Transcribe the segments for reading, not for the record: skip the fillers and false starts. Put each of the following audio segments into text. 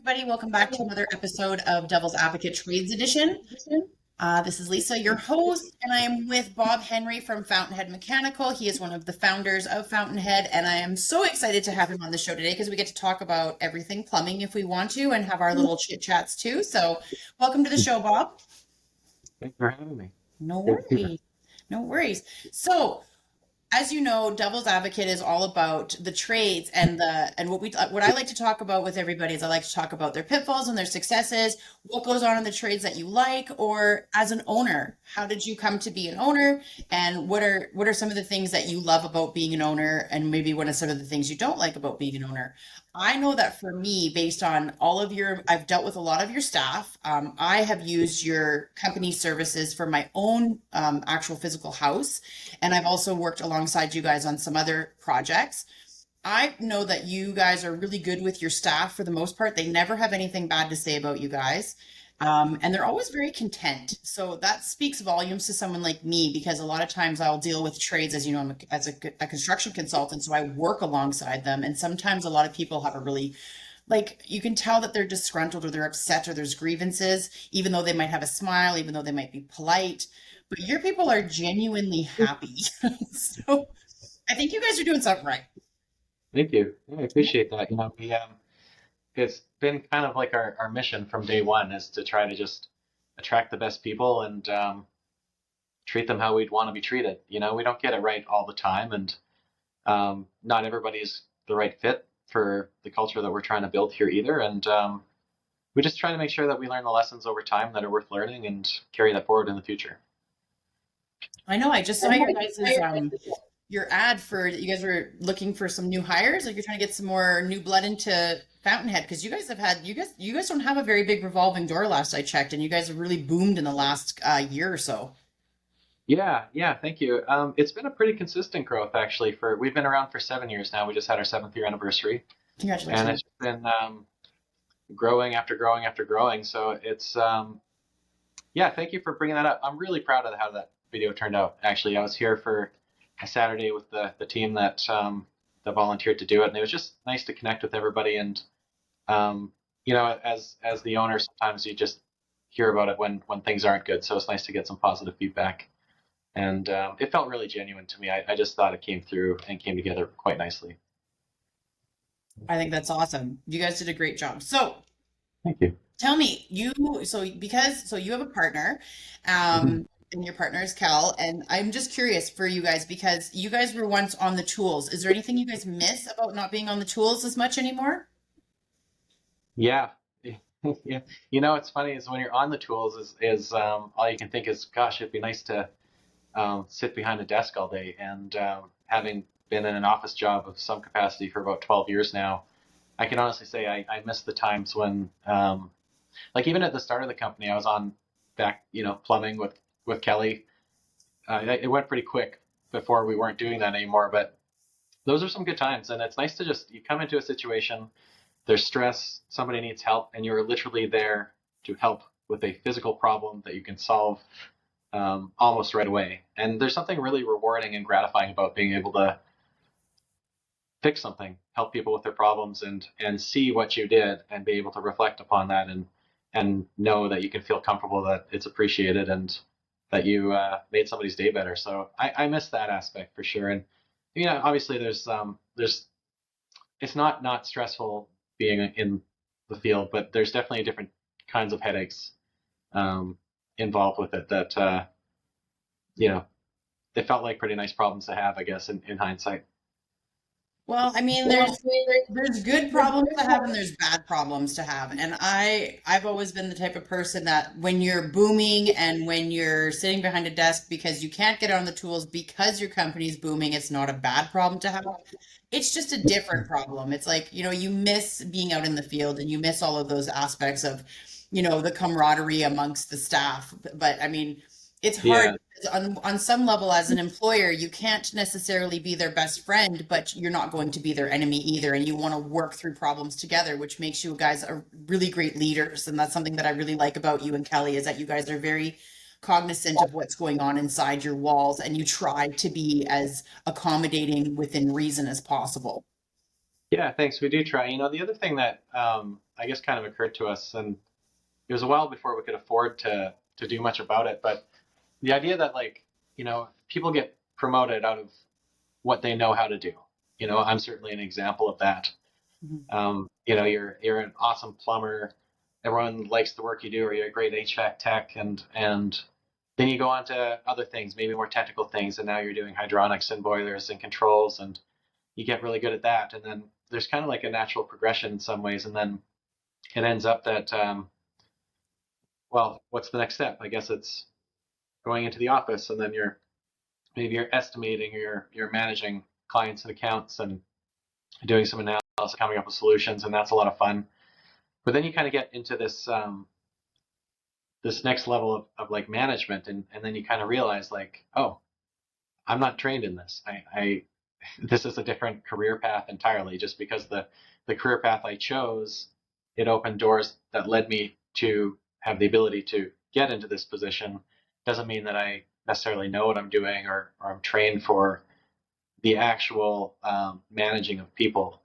everybody. Welcome back to another episode of Devil's Advocate Trades Edition. This is Lisa, your host, and I am with Bob Henry from Fountainhead Mechanical. He is one of the founders of Fountainhead, and I am so excited to have him on the show today because we get to talk about everything plumbing if we want to and have our little chit chats too. So, welcome to the show, Bob. Thanks for having me. No worries. No worries. So, as you know, Devil's Advocate is all about the trades and what I like to talk about with everybody is I like to talk about their pitfalls and their successes, what goes on in the trades that you like, or as an owner, how did you come to be an owner, and what are some of the things that you love about being an owner, and maybe what are some of the things you don't like about being an owner. I know that for me, based on I've dealt with a lot of your staff. I have used your company services for my own actual physical house. And I've also worked alongside you guys on some other projects. I know that you guys are really good with your staff for the most part. They never have anything bad to say about you guys. And they're always very content. So that speaks volumes to someone like me, because a lot of times I'll deal with trades, as you know, I'm a construction consultant, so I work alongside them. And sometimes a lot of people have a really, like, you can tell that they're disgruntled or they're upset or there's grievances, even though they might have a smile, even though they might be polite. But your people are genuinely happy. So I think you guys are doing something right. Thank you. I appreciate that. It's been kind of like our mission from day one is to try to just attract the best people and treat them how we'd want to be treated. We don't get it right all the time, and not everybody's the right fit for the culture that we're trying to build here either. And we just try to make sure that we learn the lessons over time that are worth learning and carry that forward in the future. I know. I just saw your guys' your ad for you guys were looking for some new hires, like you're trying to get some more new blood into Fountainhead, because you guys don't have a very big revolving door last I checked, and you guys have really boomed in the last year or so. Yeah, thank you. It's been a pretty consistent growth actually. We've been around for 7 years now. We just had our 7th year anniversary, Congratulations. and it's been growing after growing after growing. So it's thank you for bringing that up. I'm really proud of how that video turned out. Actually, I was here for a Saturday with the team that volunteered to do it, and it was just nice to connect with everybody. And as the owner, sometimes you just hear about it when things aren't good. So it's nice to get some positive feedback, and it felt really genuine to me. I just thought it came through and came together quite nicely. I think that's awesome. You guys did a great job. So Thank you. tell me, you have a partner, and your partner is Cal, and I'm just curious for you guys because you guys were once on the tools. Is there anything you guys miss about not being on the tools as much anymore? Yeah. Yeah. It's funny is when you're on the tools is all you can think is, gosh, it'd be nice to sit behind a desk all day. And having been in an office job of some capacity for about 12 years now, I can honestly say I miss the times when, like even at the start of the company, I was on back, plumbing with Kelly. It went pretty quick before we weren't doing that anymore, but those are some good times. And it's nice to you come into a situation, there's stress, somebody needs help, and you're literally there to help with a physical problem that you can solve almost right away. And there's something really rewarding and gratifying about being able to fix something, help people with their problems, and see what you did and be able to reflect upon that and know that you can feel comfortable that it's appreciated and that you made somebody's day better. So I miss that aspect for sure. And obviously there's it's not stressful being in the field, but there's definitely different kinds of headaches involved with it that they felt like pretty nice problems to have, I guess, in hindsight. Well, I mean, there's good problems to have and there's bad problems to have. And I've always been the type of person that when you're booming and when you're sitting behind a desk because you can't get on the tools because your company's booming, it's not a bad problem to have. It's just a different problem. It's like, you miss being out in the field and you miss all of those aspects of, the camaraderie amongst the staff. But I mean, it's hard on some level as an employer, you can't necessarily be their best friend, but you're not going to be their enemy either. And you want to work through problems together, which makes you guys are really great leaders. And that's something that I really like about you and Kelly is that you guys are very cognizant of what's going on inside your walls and you try to be as accommodating within reason as possible. Yeah, thanks. We do try. The other thing that I guess kind of occurred to us, and it was a while before we could afford to do much about it, but the idea that like, people get promoted out of what they know how to do. I'm certainly an example of that. Mhm. You're an awesome plumber. Everyone likes the work you do, or you're a great HVAC tech, and then you go on to other things, maybe more technical things, and now you're doing hydronics and boilers and controls, and you get really good at that. And then there's kind of like a natural progression in some ways, and then it ends up that, well, what's the next step? I guess it's going into the office, and then maybe you're estimating, or you're managing clients and accounts, and doing some analysis, coming up with solutions, and that's a lot of fun. But then you kind of get into this next level of like management, and then you kind of realize like, oh, I'm not trained in this. I this is a different career path entirely. Just because the career path I chose, it opened doors that led me to have the ability to get into this position, doesn't mean that I necessarily know what I'm doing, or I'm trained for the actual managing of people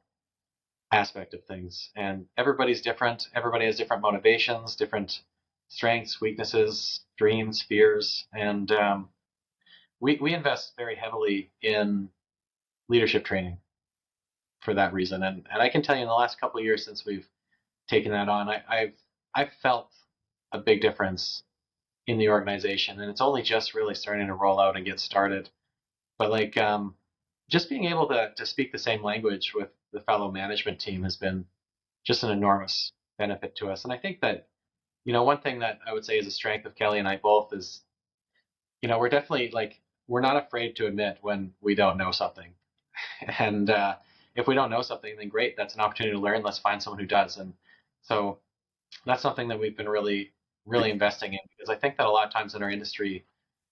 aspect of things. And everybody's different. Everybody has different motivations, different strengths, weaknesses, dreams, fears, and we invest very heavily in leadership training for that reason. And I can tell you, in the last couple of years since we've taken that on, I've felt a big difference in the organization, and it's only just really starting to roll out and get started. But like, just being able to speak the same language with the fellow management team has been just an enormous benefit to us. And I think that, one thing that I would say is a strength of Kelly and I both is, we're definitely like, we're not afraid to admit when we don't know something. And if we don't know something, then great, that's an opportunity to learn. Let's find someone who does. And so that's something that we've been really, really investing in, because I think that a lot of times in our industry,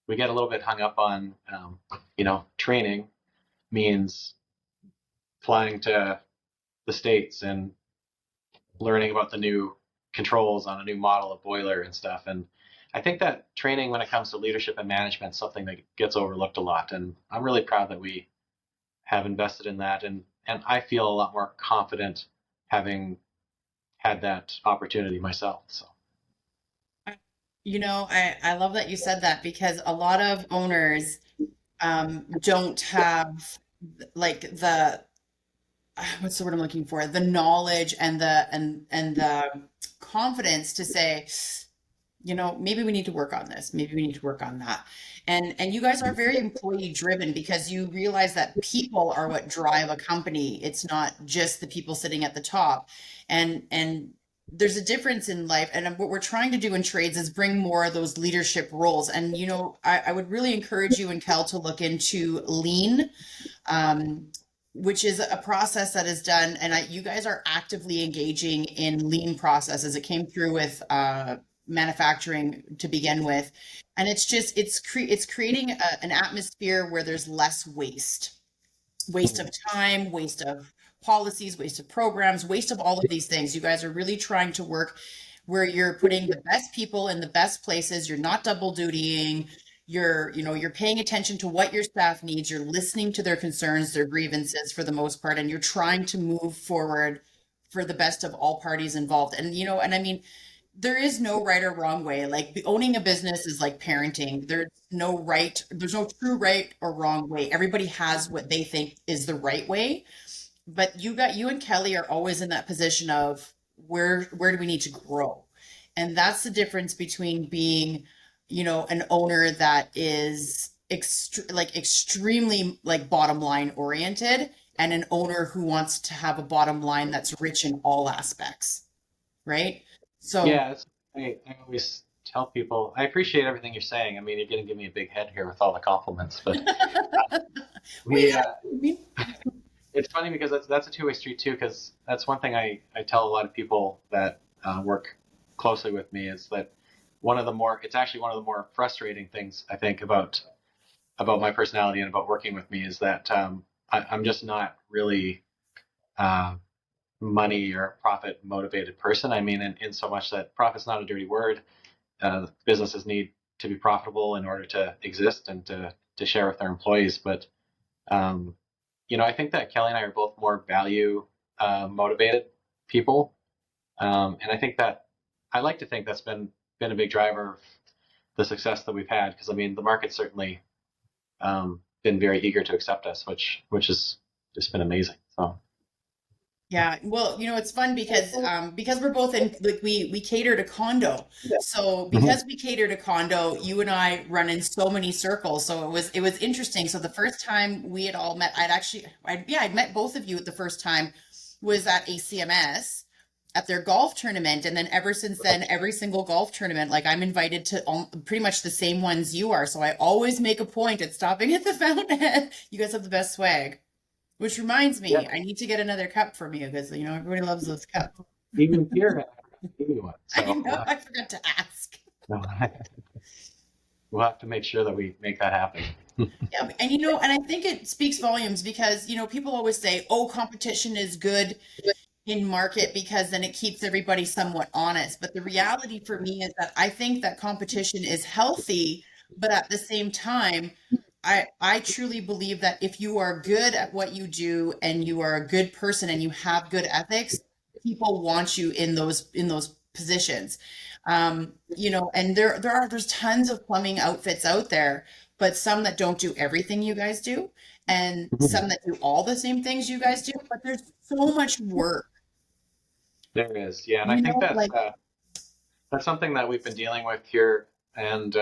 we get a little bit hung up on, training means flying to the States and learning about the new controls on a new model of boiler and stuff. And I think that training when it comes to leadership and management is something that gets overlooked a lot. And I'm really proud that we have invested in that. And I feel a lot more confident having had that opportunity myself. So I love that you said that because a lot of owners don't have like the what's the word I'm looking for? The knowledge and the confidence to say, maybe we need to work on this. Maybe we need to work on that. And you guys are very employee driven because you realize that people are what drive a company. It's not just the people sitting at the top. And there's a difference in life. And what we're trying to do in trades is bring more of those leadership roles. And I would really encourage you and Kel to look into lean. Um, which is a process that is done, and you guys are actively engaging in lean processes. It came through with manufacturing to begin with, and it's creating an atmosphere where there's less waste of time, waste of policies, waste of programs, waste of all of these things. You guys are really trying to work where you're putting the best people in the best places. You're not double dutying. You're paying attention to what your staff needs. You're listening to their concerns, their grievances for the most part, and you're trying to move forward for the best of all parties involved. And I mean, there is no right or wrong way. Like owning a business is like parenting. There's no true right or wrong way. Everybody has what they think is the right way. But you and Kelly are always in that position of where do we need to grow? And that's the difference between being, an owner that is extremely like bottom line oriented and an owner who wants to have a bottom line that's rich in all aspects, right? So yeah, I always tell people I appreciate everything you're saying. I mean, you're going to give me a big head here with all the compliments, but well, we yeah, it's funny because that's a two-way street too. Because that's one thing I tell a lot of people that work closely with me, is that it's actually one of the more frustrating things I think about my personality and about working with me, is that I'm just not really uh, money or profit motivated person. I mean, in so much that profit's not a dirty word. Businesses need to be profitable in order to exist and to share with their employees. But I think that Kelly and I are both more value motivated people. And I like to think that's been a big driver of the success that we've had, because I mean the market's certainly been very eager to accept us, which has just been amazing. So Yeah, well, it's fun because we're both in, like, we cater to condo. So Mhm. because we cater to condo, you and I run in so many circles. So it was interesting. So the first time we had all met, I'd met both of you at the first time was at ACMS at their golf tournament, and then ever since then, every single golf tournament, like, I'm invited to pretty much the same ones you are. So I always make a point at stopping at the Fountainhead. You guys have the best swag. Which reminds Yeah, me, I need to get another cup from you because everybody loves those cups. even here I forgot to give you one. I So know, I forgot to ask. we'll have to make sure that we make that happen. Yeah, and I think it speaks volumes because people always say, "Oh, competition is good in market because then it keeps everybody somewhat honest." But the reality for me is that I think that competition is healthy, but at the same time, I truly believe that if you are good at what you do and you are a good person and you have good ethics, people want you in those positions. And there's tons of plumbing outfits out there, but some that don't do everything you guys do, and some that do all the same things you guys do, but there's so much work. There is, yeah, and I think Like, that's something that we've been dealing with here, and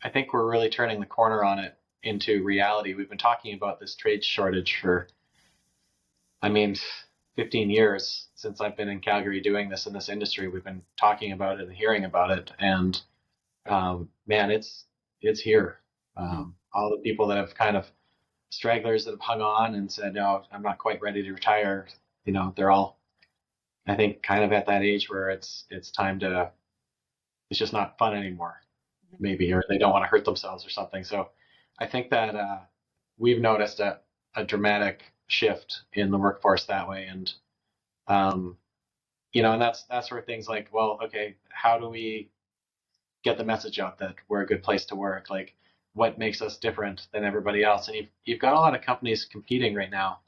I think we're really turning the corner on it into reality. We've been talking about this trade shortage for, I mean, 15 years since I've been in Calgary doing this in this industry. We've been talking about it and hearing about it, and man, it's here. All the people that have kind of stragglers that have hung on and said, "No, I'm not quite ready to retire." They're all, I think, kind of at that age where it's time to. It's just not fun anymore, maybe, or they don't want to hurt themselves or something. So, I think that we've noticed a dramatic shift in the workforce that way, and um, and that's where things like, well, okay, how do we get the message out that we're a good place to work? Like, what makes us different than everybody else? And you've got a lot of companies competing right now,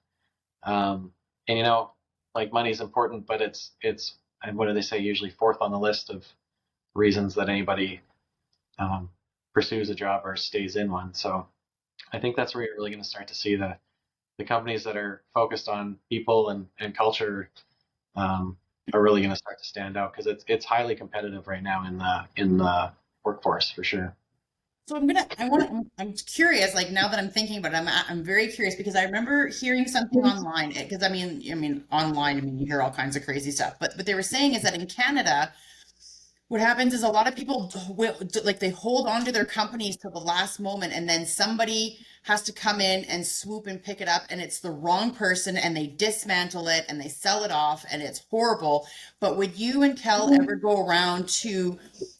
and like, money's important, but it's and what do they say? Usually fourth on the list of reasons that anybody um, pursues a job or stays in one. So I think that's where you're really going to start to see the companies that are focused on people and culture um, are really going to start to stand out, because it's highly competitive right now in the workforce for sure. so I'm curious, like, now that I'm thinking about it, I'm very curious because I remember hearing something online, because online, you hear all kinds of crazy stuff, but what they were saying is that in Canada, what happens is a lot of people will, like, they hold on to their companies till the last moment, and then somebody has to come in and swoop and pick it up, and it's the wrong person, and they dismantle it and they sell it off, and it's horrible. But would you and Kel ever go around to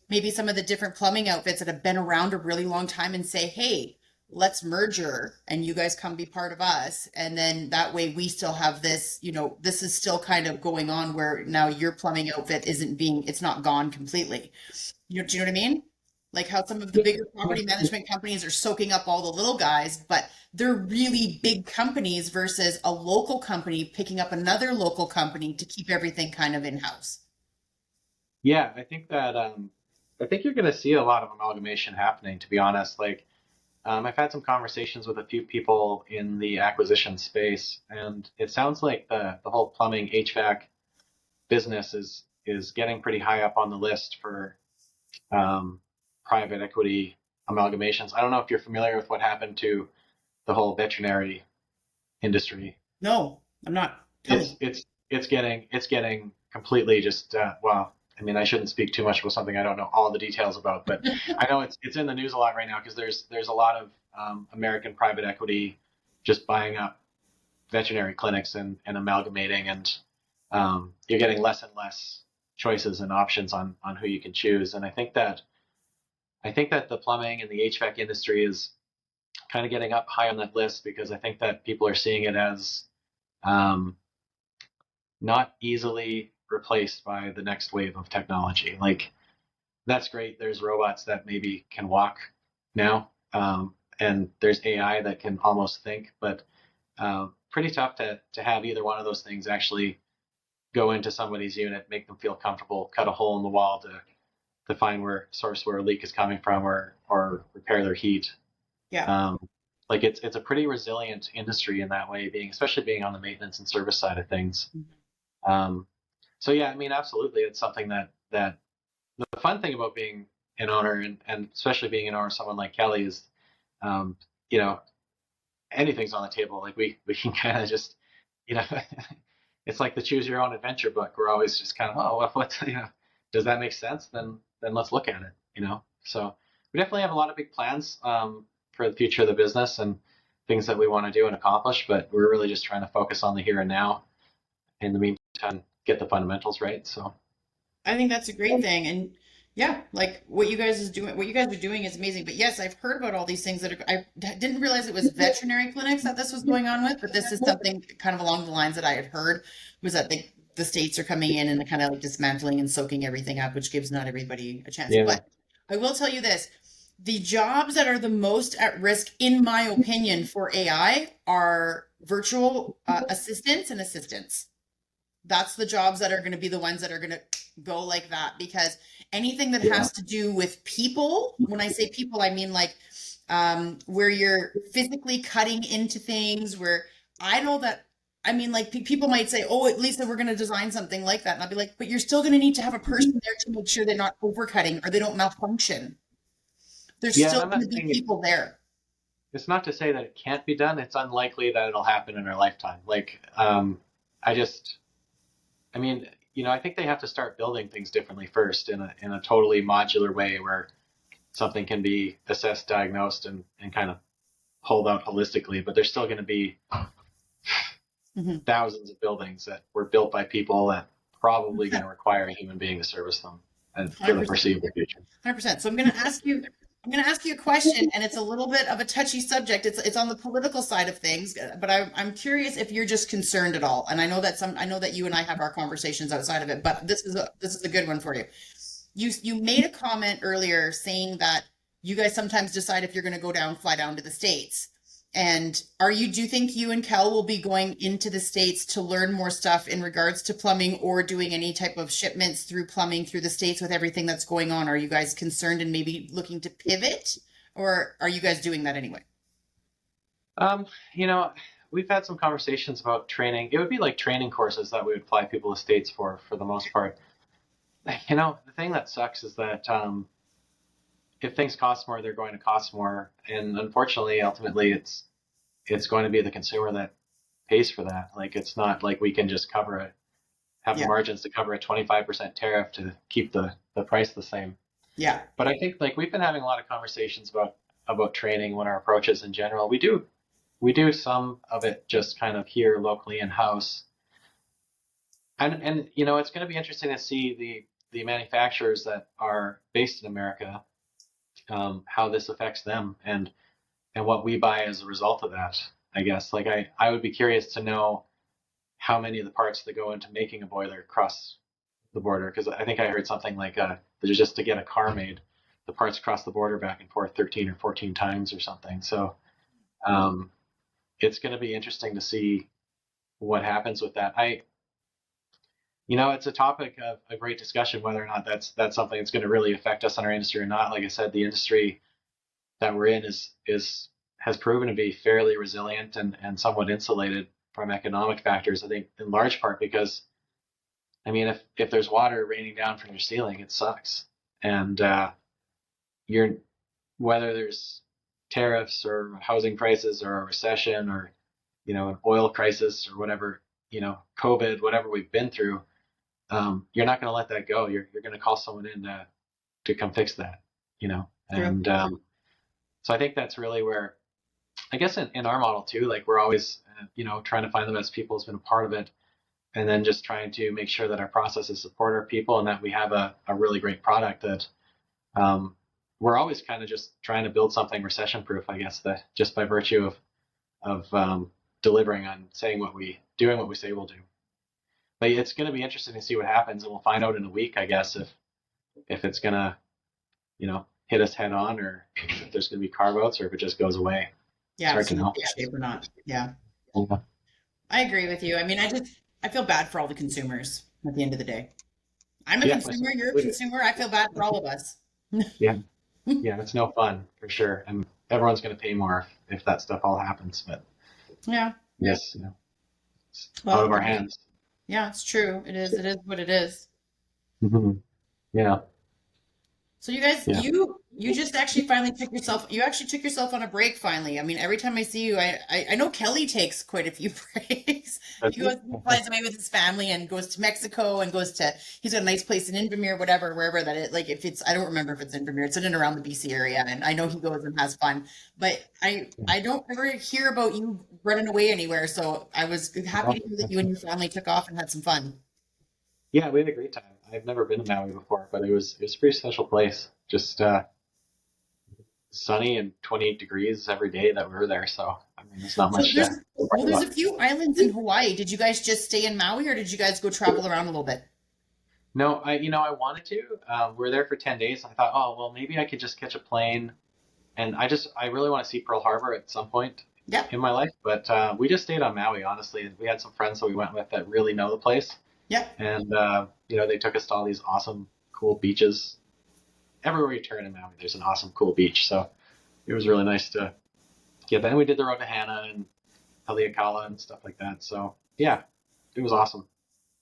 maybe some of the different plumbing outfits that have been around a really long time and say, "Hey, let's merger and you guys come be part of us," and then that way we still have this is still kind of going on where now your plumbing outfit it's not gone completely. Do you know what I mean? Like how some of the bigger property management companies are soaking up all the little guys, but they're really big companies versus a local company picking up another local company to keep everything kind of in-house. Yeah, I think you're going to see a lot of amalgamation happening, to be honest. Like, I've had some conversations with a few people in the acquisition space, and it sounds like the whole plumbing HVAC business is getting pretty high up on the list for um, private equity amalgamations. I don't know if you're familiar with what happened to the whole veterinary industry. No, I'm not. Tell It's me. it's it's getting completely just well. I mean, I shouldn't speak too much about something I don't know all the details about, but I know it's in the news a lot right now because there's a lot of American private equity just buying up veterinary clinics and amalgamating, and you're getting less and less choices and options on who you can choose. And I think that the plumbing and the HVAC industry is kind of getting up high on that list because I think that people are seeing it as um, not easily replaced by the next wave of technology. Like, that's great. There's robots that maybe can walk now, and there's AI that can almost think, but pretty tough to have either one of those things actually go into somebody's unit, make them feel comfortable, cut a hole in the wall to find where a leak is coming from, or repair their heat. Yeah. Like it's a pretty resilient industry in that way, especially being on the maintenance and service side of things. Um, so yeah, I mean, absolutely, it's something that the fun thing about being an owner and especially being an owner of someone like Kelly is, um, you know, anything's on the table. Like we can kind of just, you know, it's like the choose your own adventure book. We're always just kind of, oh, what, does that make sense? Then let's look at it, So we definitely have a lot of big plans for the future of the business and things that we want to do and accomplish, but we're really just trying to focus on the here and now. In the meantime, get the fundamentals right. So I think that's a great thing. And yeah, like what you guys are doing is amazing. But yes, I've heard about all these things I didn't realize it was veterinary clinics that this was going on with, but this is something kind of along the lines that I had heard was that the states are coming in and kind of like dismantling and soaking everything up, which gives not everybody a chance. yeah, But I will tell you this, the jobs that are the most at risk, in my opinion, for AI are virtual assistants and assistants. That's the jobs that are going to be the ones that are going to go like that, because anything that has to do with people, when I say people, I mean like where you're physically cutting into things, where I know that, I mean, like people might say, oh, at least we're going to design something like that. And I'll be like, but you're still going to need to have a person there to make sure they're not overcutting or they don't malfunction. There's still I'm going not to be saying people there. it's not to say that it can't be done. It's unlikely that it'll happen in our lifetime. Like, I just, I mean, I think they have to start building things differently first in a totally modular way where something can be assessed, diagnosed, and kind of pulled out holistically. But there's still going to be thousands of buildings that were built by people that probably going to require a human being to service them for the foreseeable future. 100%. So I'm going to ask you a question, and it's a little bit of a touchy subject. It's on the political side of things, but I'm curious if you're just concerned at all. And I know that you and I have our conversations outside of it, but this is a good one for you. You made a comment earlier saying that you guys sometimes decide if you're going to fly down to the States. And do you think you and Kel will be going into the States to learn more stuff in regards to plumbing or doing any type of shipments through plumbing through the States with everything that's going on? Are you guys concerned and maybe looking to pivot, or are you guys doing that anyway? You know, we've had some conversations about training. It would be like training courses that we would fly people to States for the most part. The thing that sucks is that if things cost more, they're going to cost more, and unfortunately, ultimately, it's going to be the consumer that pays for that. Like, it's not like we can just have the margins to cover a 25% tariff to keep the price the same. Yeah. But I think like we've been having a lot of conversations about training, what our approach is in general. We do some of it just kind of here locally in house, and it's going to be interesting to see the manufacturers that are based in America, how this affects them and what we buy as a result of that. I guess like I would be curious to know how many of the parts that go into making a boiler cross the border, because I think I heard something like just to get a car made, the parts cross the border back and forth 13 or 14 times or something. So it's going to be interesting to see what happens with that. It's a topic of a great discussion whether or not that's something that's going to really affect us in our industry or not. Like I said, the industry that we're in has proven to be fairly resilient and somewhat insulated from economic factors. I think in large part because, I mean, if there's water raining down from your ceiling, it sucks. And whether there's tariffs or housing prices or a recession or an oil crisis or whatever, COVID, whatever we've been through, you're not going to let that go. You're going to call someone in to come fix that, and so I think that's really where, I guess in our model too, like we're always, trying to find the best people has been a part of it. And then just trying to make sure that our processes support our people and that we have a really great product that we're always kind of just trying to build something recession proof, I guess, that just by virtue of delivering on doing what we say we'll do. But it's going to be interesting to see what happens, and we'll find out in a week, I guess, if it's going to, hit us head on, or if there's going to be carve outs, or if it just goes away. Yeah, it's in shape or not. Yeah. Yeah, I agree with you. I mean, I feel bad for all the consumers at the end of the day. I'm a yeah, myself consumer, you're a included. consumer. I feel bad for all of us. Yeah, yeah, it's no fun for sure, and everyone's going to pay more if that stuff all happens. But Yeah. yes, you know, it's out of Well, our hands. yeah, it's true. It is what it is. Mhm. Yeah, So you guys, yeah. you just actually finally took yourself, you actually took yourself on a break finally. I mean, every time I see you, I know Kelly takes quite a few breaks. That's He it. goes, he flies away with his family and goes to Mexico and goes to, he's got a nice place in Invermere, whatever, wherever that it, like if it's, I don't remember if it's Invermere, it's in and around the BC area. And I know he goes and has fun, but I don't ever hear about you running away anywhere. So I was happy to hear that you and your family took off and had some fun. Yeah, we had a great time. I've never been to Maui before, but it was a pretty special place. Just sunny and 28 degrees every day that we were there. So I mean, there's not So much to well, worry there's a about. few islands in Hawaii. Did you guys just stay in Maui or did you guys go travel around a little bit? No, I wanted to. We were there for 10 days. I thought, oh, well, maybe I could just catch a plane. And I really want to see Pearl Harbor at some point Yeah, in my life. But we just stayed on Maui, honestly. We had some friends that we went with that really know the place. yeah. And, they took us to all these awesome, cool beaches. Everywhere you turn in Maui, there's an awesome, cool beach. So it was really nice to get that. And we did the road to Hana and Haleakala and stuff like that. So yeah, it was awesome.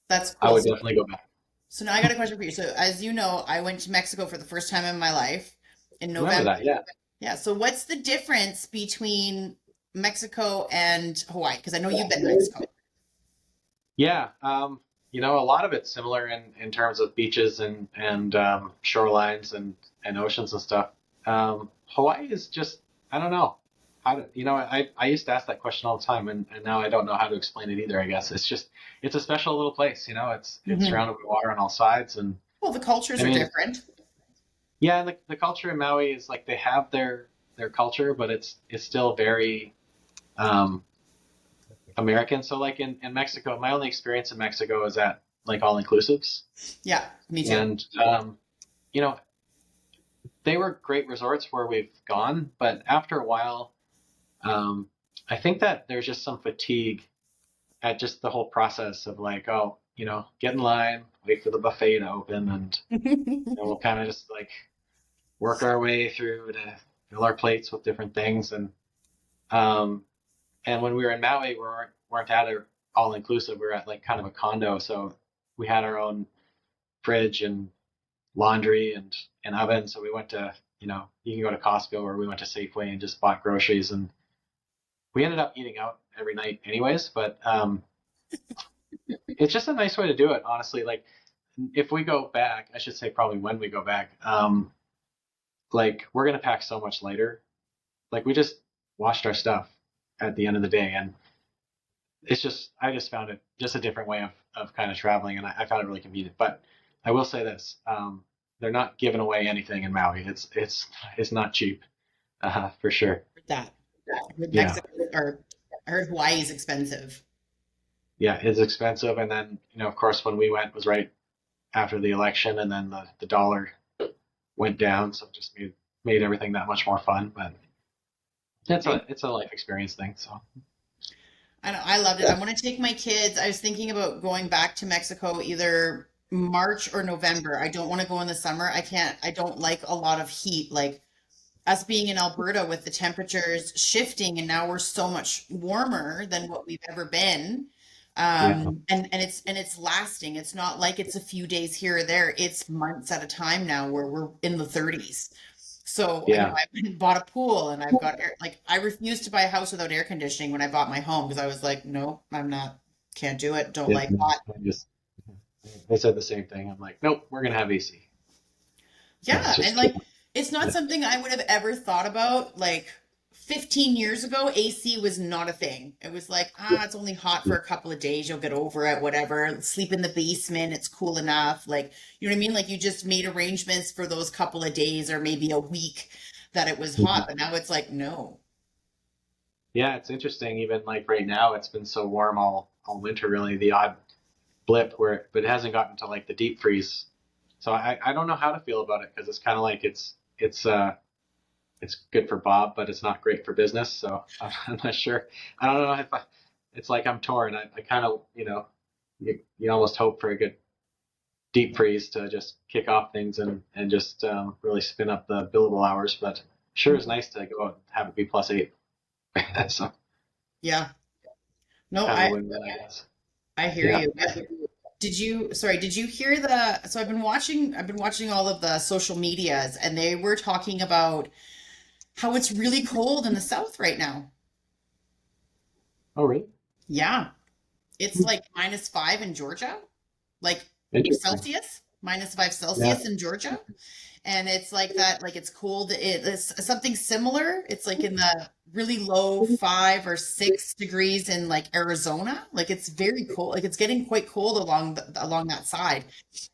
That's I cool. would definitely go back. So now I got a question for you. So as you know, I went to Mexico for the first time in my life in Remember November. that? Yeah. Yeah. So what's the difference between Mexico and Hawaii? Because I know you've been to Mexico. Yeah. A lot of it's similar in terms of beaches and shorelines and oceans and stuff. Hawaii is just, I don't know. I used to ask that question all the time, and now I don't know how to explain it either, I guess. It's a special little place, it's Hmm. surrounded by water on all sides. And Well, the cultures I are mean, different. yeah, and the culture in Maui is like they have their culture, but it's still very um, American. So like in Mexico, my only experience in Mexico is at like all inclusives, Yeah, me too. and you know they were great resorts where we've gone, but after a while, um, I think that there's just some fatigue at just the whole process of like, oh, get in line, wait for the buffet to open, and we'll kind of just like work our way through to fill our plates with different things. Um, and when we were in Maui, we weren't at a all inclusive. We were at like kind of a condo, so we had our own fridge and laundry and oven. So we went to you can go to Costco or we went to Safeway and just bought groceries, and we ended up eating out every night anyways. But it's just a nice way to do it, honestly. Like if we go back, I should say probably when we go back, like we're gonna pack so much lighter. Like we just washed our stuff at the end of the day, and I just found it just a different way of kind of traveling, and I found it really convenient. But I will say this: they're not giving away anything in Maui. It's not cheap, for sure. That with Yeah, Mexico or I heard Hawaii is expensive. yeah, it's expensive, and then of course, when we went was right after the election, and then the dollar went down, so it just made everything that much more fun. But it's a life experience thing. So I know, I loved it. I want to take my kids. I was thinking about going back to Mexico either March or November. I don't want to go in the summer. I can't, I don't like a lot of heat. Like us being in Alberta with the temperatures shifting, and now we're so much warmer than what we've ever been. yeah, And it's lasting. It's not like it's a few days here or there. It's months at a time now where we're in the 30s. So, yeah, I went and bought a pool and I've got air, like I refused to buy a house without air conditioning when I bought my home because I was like, no, I'm not, can't do it. Don't yeah. like hot. I said the same thing. I'm like, nope, we're gonna have AC. It's Yeah, and just like it's not something I would have ever thought about. Like 15 years ago, AC was not a thing. It was like, it's only hot for a couple of days. You'll get over it, whatever. Sleep in the basement, it's cool enough. Like, you know what I mean? Like you just made arrangements for those couple of days or maybe a week that it was hot, but now it's like, no. yeah, it's interesting. Even like right now, it's been so warm all winter. Really, the odd blip but it hasn't gotten to like the deep freeze. So I don't know how to feel about it because it's kind of like it's good for Bob, but it's not great for business. So I'm not sure. I don't know if it's like I'm torn. I kind of, you almost hope for a good deep freeze to just kick off things and just really spin up the billable hours. But sure is nice to go out and have it be +8. So Yeah. No, kind of a win-win, I guess. I hear Yeah. you. Did you hear so I've been watching all of the social medias, and they were talking about how it's really cold in the south right now. Oh, really? Yeah. It's like -5 in Georgia, like Interesting. Celsius, -5 Yeah. Celsius in Georgia. And it's like that, like it's cold. It's something similar. It's like in the really low 5 or 6 degrees in like Arizona. Like it's very cold. Like it's getting quite cold along that side.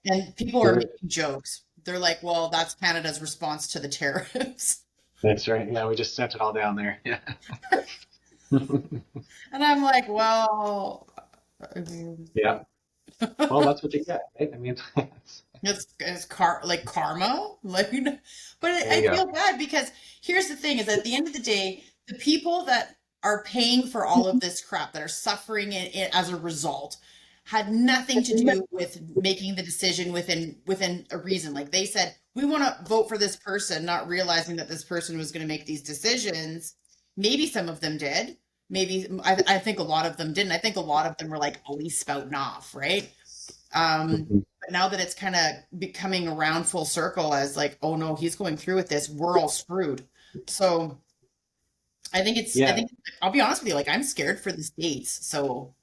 And people are Sure. making jokes. They're like, well, that's Canada's response to the tariffs. That's right. Yeah, we just sent it all down there. Yeah. And I'm like, well, I mean, Yeah. Well, that's what you get, right? I mean, like karma, like, but there I you feel go. bad because here's the thing: is at the end of the day, the people that are paying for all of this crap, that are suffering it as a result, had nothing to do with making the decision within a reason. Like they said, we want to vote for this person, not realizing that this person was going to make these decisions. Maybe some of them did. Maybe I think a lot of them didn't. I think a lot of them were like always spouting off, right? Mhm. But now that it's kind of becoming around full circle as like, oh no, he's going through with this, we're all screwed. So I Yeah. think I'll be honest with you, like I'm scared for the States. So,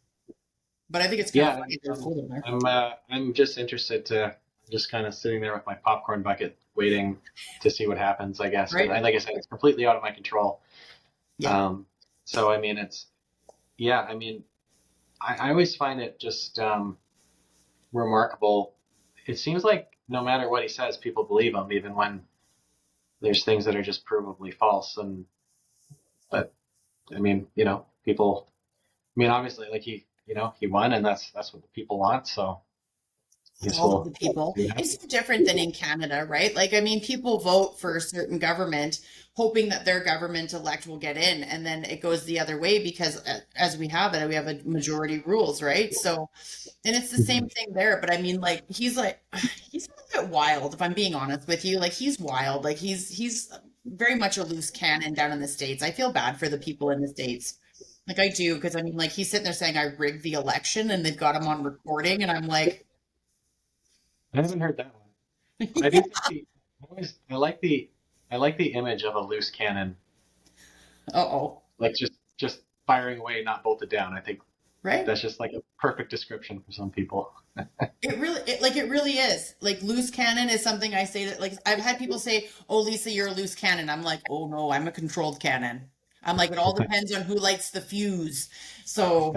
but I think it's kind of Yeah. funny they're cold in there, I'm just interested to, I'm just kind of sitting there with my popcorn bucket waiting to see what happens, I guess. Because right? like I said, it's completely out of my control. Yeah. Um, so I mean, yeah, I mean, I always find it just remarkable. It seems like no matter what he says, people believe him, even when there's things that are just provably false. But I mean, people. I mean, obviously, like he won, and that's what the people want. So I guess All of the we'll people. see what It's happens. no different than in Canada, right? Like, I mean, people vote for a certain government, hoping that their government elect will get in, and then it goes the other way because as we have it, we have a majority rules, right? So, and it's the Mhm. same thing there. But I mean, he's a little bit wild, if I'm being honest with you. Like, he's wild. Like, he's very much a loose cannon down in the States. I feel bad for the people in the States. Like, I do, because I mean, like, he's sitting there saying I rigged the election, and they've got him on recording, and I'm like, I haven't heard that one. I do think I like the image of a loose cannon, uh-oh. like just firing away, not bolted down. I think Right? that's just like a perfect description for some people. It really is. Like loose cannon is something I say that like I've had people say, "Oh, Lisa, you're a loose cannon." I'm like, "Oh no, I'm a controlled cannon." I'm like, it all depends on who lights the fuse. So,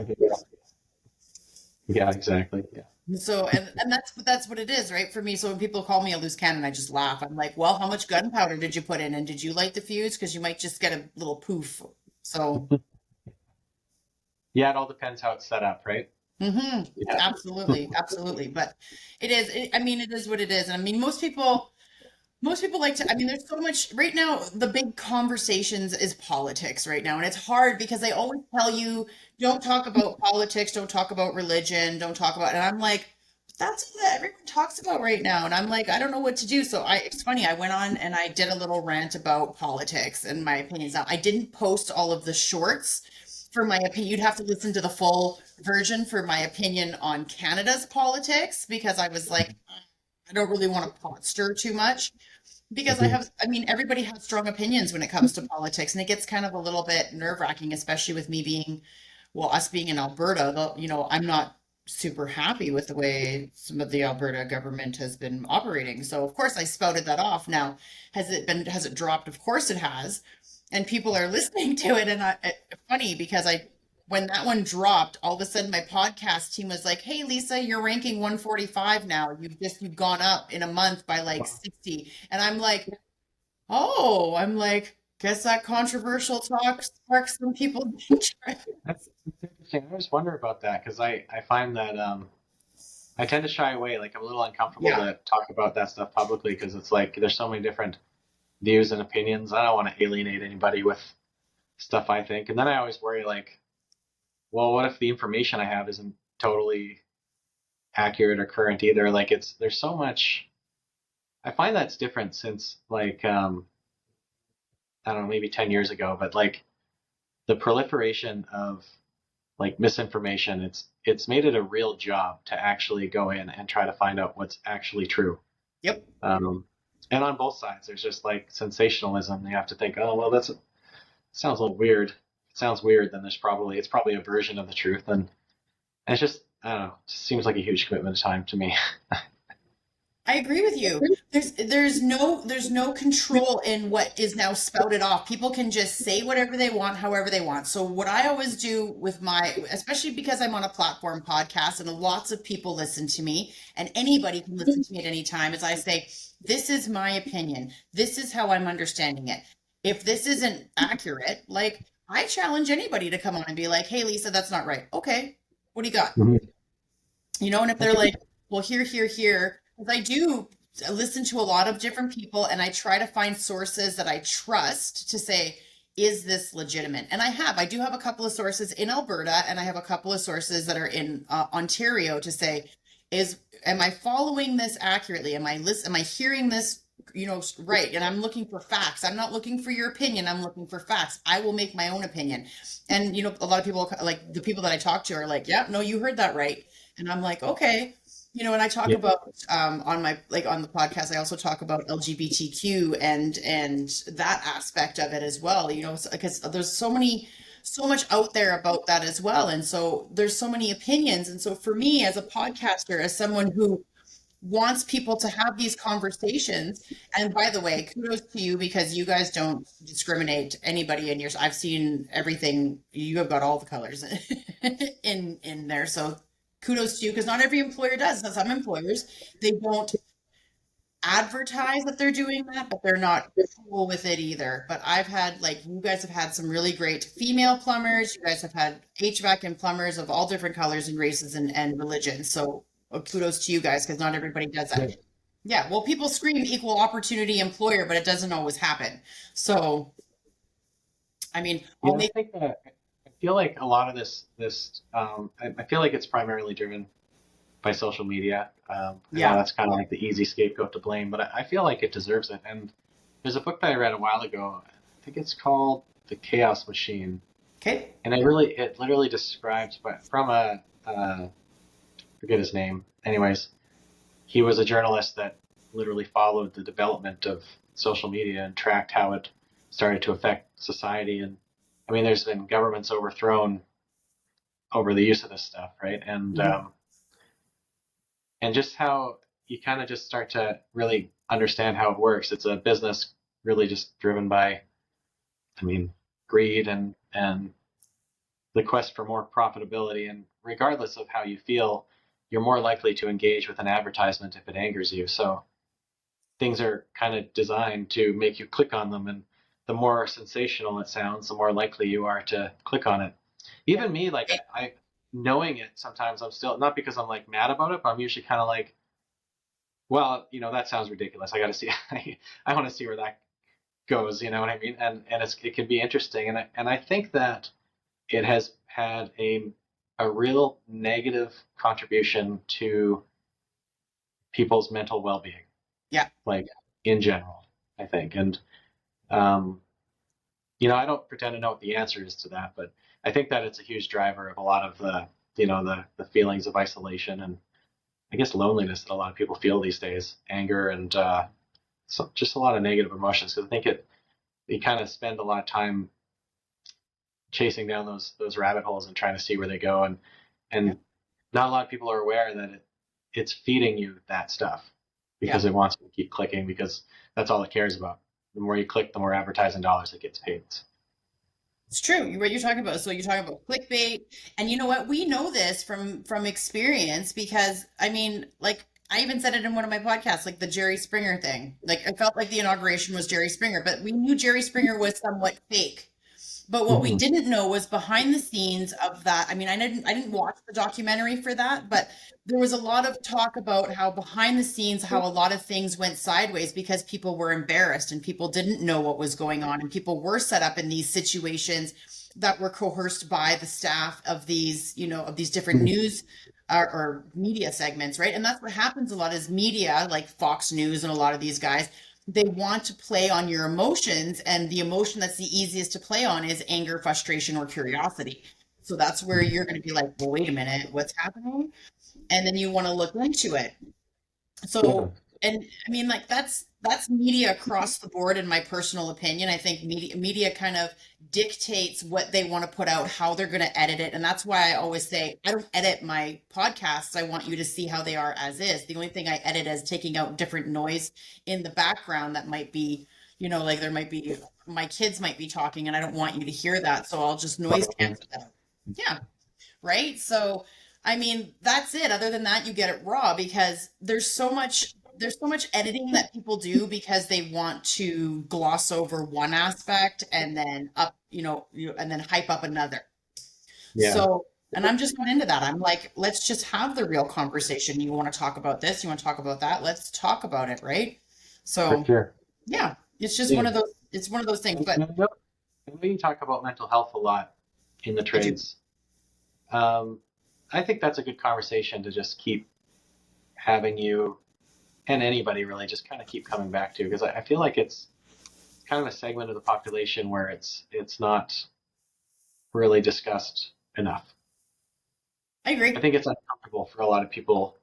Yeah, exactly. Yeah. and that's what it is, right? For me. So when people call me a loose cannon, I just laugh. I'm like, "Well, how much gunpowder did you put in, and did you light the fuse? Because you might just get a little poof." So, Yeah, it all depends how it's set up, right? Yeah. absolutely, absolutely. But I mean, it is what it is. And I mean, most people like to, I mean, there's so much right now. The big conversations is politics right now. And it's hard because they always tell you, don't talk about politics, don't talk about religion, don't talk about, and I'm like, that's what everyone talks about right now. And I'm like, I don't know what to do. So it's funny. I went on and I did a little rant about politics and my opinions. Now, I didn't post all of the shorts for my opinion. You'd have to listen to the full version for my opinion on Canada's politics because I was like, I don't really want to pot stir too much because Mhm. I mean, everybody has strong opinions when it comes to politics, and it gets kind of a little bit nerve wracking, especially with me being, well, us being in Alberta. I'm not super happy with the way some of the Alberta government has been operating. So, of course, I spouted that off. Now, has it dropped? Of course it has. And people are listening to it. And funny because when that one dropped, all of a sudden my podcast team was like, "Hey, Lisa, you're ranking 145 now. You've gone up in a month by like Wow. 60." And I'm like, "Oh, I'm like, guess that controversial talk sparks some people's interest." That's interesting. I always wonder about that because I find that I tend to shy away. Like I'm a little uncomfortable Yeah. to talk about that stuff publicly because it's like there's so many different views and opinions. I don't want to alienate anybody with stuff I think. And then I always worry like, well, what if the information I have isn't totally accurate or current either? Like there's so much. I find that's different since like I don't know, maybe 10 years ago, but like the proliferation of like misinformation, it's made it a real job to actually go in and try to find out what's actually true. Yep. Um, and on both sides, there's just like sensationalism. You have to think, oh well, that sounds a little weird. If it sounds weird, then it's probably a version of the truth, and it's just I don't know. It just seems like a huge commitment of time to me. I agree with you. There's no control in what is now spouted off. People can just say whatever they want, however they want. So what I always do with especially because I'm on a platform podcast and lots of people listen to me and anybody can listen to me at any time, is I say, this is my opinion. This is how I'm understanding it. If this isn't accurate, like I challenge anybody to come on and be like, hey, Lisa, that's not right. Okay. What do you got? Mhm. And if they're like, well, here, because I do listen to a lot of different people and I try to find sources that I trust to say, is this legitimate? And I do have a couple of sources in Alberta and I have a couple of sources that are in Ontario to say, am I following this accurately? Am I hearing this, right? And I'm looking for facts. I'm not looking for your opinion. I'm looking for facts. I will make my own opinion. And, a lot of people, like the people that I talk to are like, yeah, no, you heard that right. And I'm like, okay. And I talk Yeah. about on the podcast, I also talk about LGBTQ and that aspect of it as well, because there's so much out there about that as well. And so there's so many opinions. And so for me as a podcaster, as someone who wants people to have these conversations, and by the way, kudos to you because you guys don't discriminate anybody in yours. I've seen everything. You have got all the colors in there. So kudos to you because not every employer does. Some employers, they don't advertise that they're doing that, but they're not cool with it either. But I've had, like, you guys have had some really great female plumbers. You guys have had HVAC and plumbers of all different colors and races and religions. So kudos to you guys because not everybody does that. Yeah. Yeah, well, people scream equal opportunity employer, but it doesn't always happen. So, I mean, Yeah, I think that I feel like a lot of I feel like it's primarily driven by social media. I know yeah, that's kind of like the easy scapegoat to blame, but I feel like it deserves it. And there's a book that I read a while ago. I think it's called The Chaos Machine, okay, and it literally describes, but from forget his name. Anyways, he was a journalist that literally followed the development of social media and tracked how it started to affect society. And I mean, there's been governments overthrown over the use of this stuff, right? And just how you kind of just start to really understand how it works. It's a business really just driven by, I mean, greed and the quest for more profitability. And regardless of how you feel, you're more likely to engage with an advertisement if it angers you. So things are kind of designed to make you click on them. And the more sensational it sounds, the more likely you are to click on it. yeah, Even me, like I knowing it, sometimes I'm still not because I'm like mad about it, but I'm usually kind of like, well, that sounds ridiculous. I got to see. I want to see where that goes. You know what I mean? And it can be interesting. And I think that it has had a real negative contribution to people's mental well-being, yeah. like in general, I think. And I don't pretend to know what the answer is to that, but I think that it's a huge driver of a lot of the feelings of isolation and I guess loneliness that a lot of people feel these days, anger and just a lot of negative emotions. Because I think you kind of spend a lot of time chasing down those rabbit holes and trying to see where they go, and not a lot of people are aware that it's feeding you that stuff because Yeah. it wants you to keep clicking because that's all it cares about. The more you click, the more advertising dollars it gets paid. It's true. What you're talking about. So you're talking about clickbait, and you know what? We know this from experience because I mean, like I even said it in one of my podcasts, like the Jerry Springer thing. Like I felt like the inauguration was Jerry Springer, but we knew Jerry Springer was somewhat fake. But what we Mm-hmm. didn't know was behind the scenes of that. I mean, I didn't watch the documentary for that, but there was a lot of talk about how behind the scenes, how a lot of things went sideways because people were embarrassed and people didn't know what was going on and people were set up in these situations that were coerced by the staff of these, of these different news or media segments, right? And that's what happens a lot is media, like Fox News and a lot of these guys, they want to play on your emotions, and the emotion that's the easiest to play on is anger, frustration, or curiosity. So that's where you're going to be like, well, wait a minute, what's happening? And then you want to look into it. Yeah, So, and I mean, like that's media across the board, in my personal opinion. I think media kind of dictates what they want to put out, how they're going to edit it, and that's why I always say I don't edit my podcasts. I want you to see how they are as is. The only thing I edit is taking out different noise in the background that might be, like there might be my kids might be talking, and I don't want you to hear that, so I'll just noise cancel that. Yeah, right? So, I mean, that's it. Other than that, you get it raw because there's so much editing that people do because they want to gloss over one aspect and then up, and then hype up another. yeah, So, and I'm just not into that. I'm like, let's just have the real conversation. You want to talk about this, you want to talk about that, let's talk about it, right? for So, sure. yeah, it's just Yeah. one of those things, And but I know you talk about mental health a lot in the I do. trades. Um, I think that's a good conversation to just keep having you and anybody really just kind of keep coming back to because I feel like it's kind of a segment of the population where it's not really discussed enough. I I agree. think it's uncomfortable for a lot of people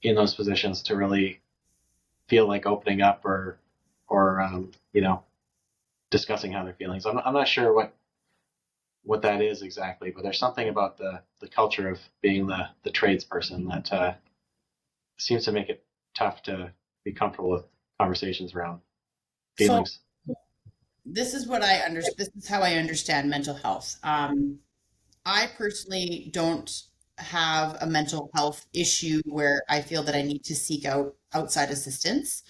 in those positions to really feel like opening up or discussing how they're feeling. So I'm not sure what that is exactly, but there's something about the culture of being the tradesperson that seems to make it tough to be comfortable with conversations around So feelings. this is what I understand. This is how I understand mental health. I personally don't have a mental health issue where I feel that I need to seek out outside assistance.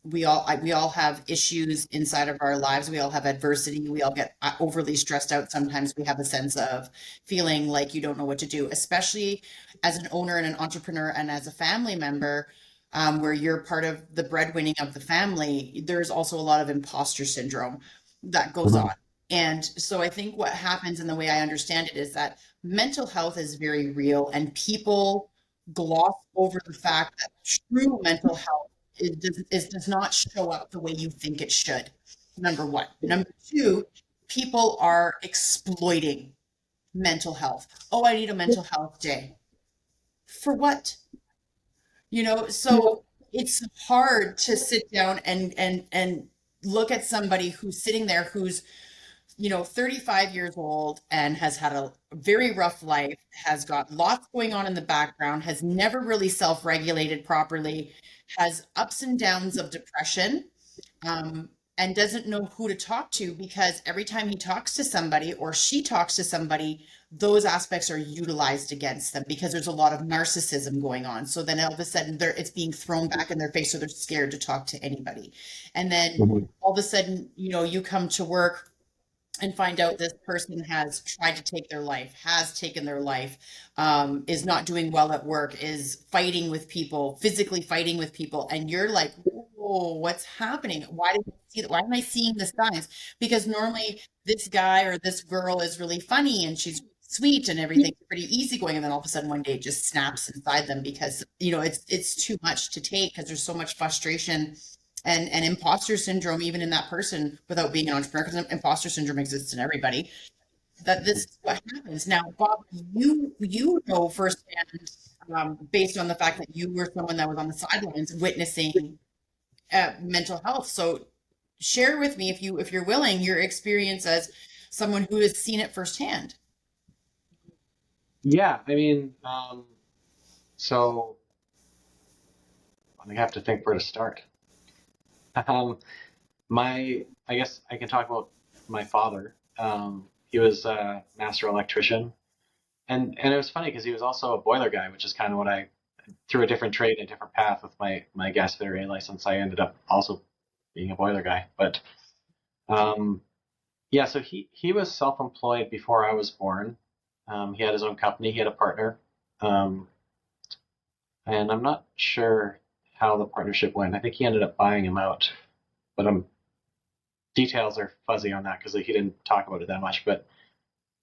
We all have issues inside of our lives. We all have adversity. We all get overly stressed out. Sometimes we have a sense of feeling like you don't know what to do, especially as an owner and an entrepreneur and as a family member, where you're part of the breadwinning of the family. There's also a lot of imposter syndrome that goes on. Mhm. And so I think what happens, and the way I understand it, is that mental health is very real, and people gloss over the fact that true mental health does not show up the way you think it should. Number one. Number two, people are exploiting mental health. Oh, I need a mental health day. For what? So it's hard to sit down and look at somebody who's sitting there who's 35 years old and has had a very rough life, has got lots going on in the background, has never really self-regulated properly, has ups and downs of depression, and doesn't know who to talk to because every time he talks to somebody or she talks to somebody, those aspects are utilized against them because there's a lot of narcissism going on. So then all of a sudden it's being thrown back in their face, so they're scared to talk to anybody. And then Mhm. all of a sudden, you come to work and find out this person has tried to take their life, has taken their life, is not doing well at work, is fighting with people, physically fighting with people, and you're like, "Whoa, what's happening? Why did I see that? Why am I seeing the signs?" Because normally this guy or this girl is really funny and she's sweet and everything's pretty easygoing, and then all of a sudden one day it just snaps inside them because it's too much to take because there's so much frustration and imposter syndrome even in that person without being an entrepreneur, because imposter syndrome exists in everybody, that this is what happens. Now, Bob, you know firsthand, based on the fact that you were someone that was on the sidelines witnessing mental health. So share with me, if you're willing, your experience as someone who has seen it firsthand. Yeah, I mean, so I have to think where to start. Um, I guess I can talk about my father. He was a master electrician, and it was funny because he was also a boiler guy, which is kind of what I through a different trade, a different path with my gas fitter license. I ended up also being a boiler guy, but um, yeah. So he was self-employed before I was born. He had his own company. He had a partner, um, and I'm not sure how the partnership went. I think he ended up buying him out, but I'm details are fuzzy on that because he didn't talk about it that much. But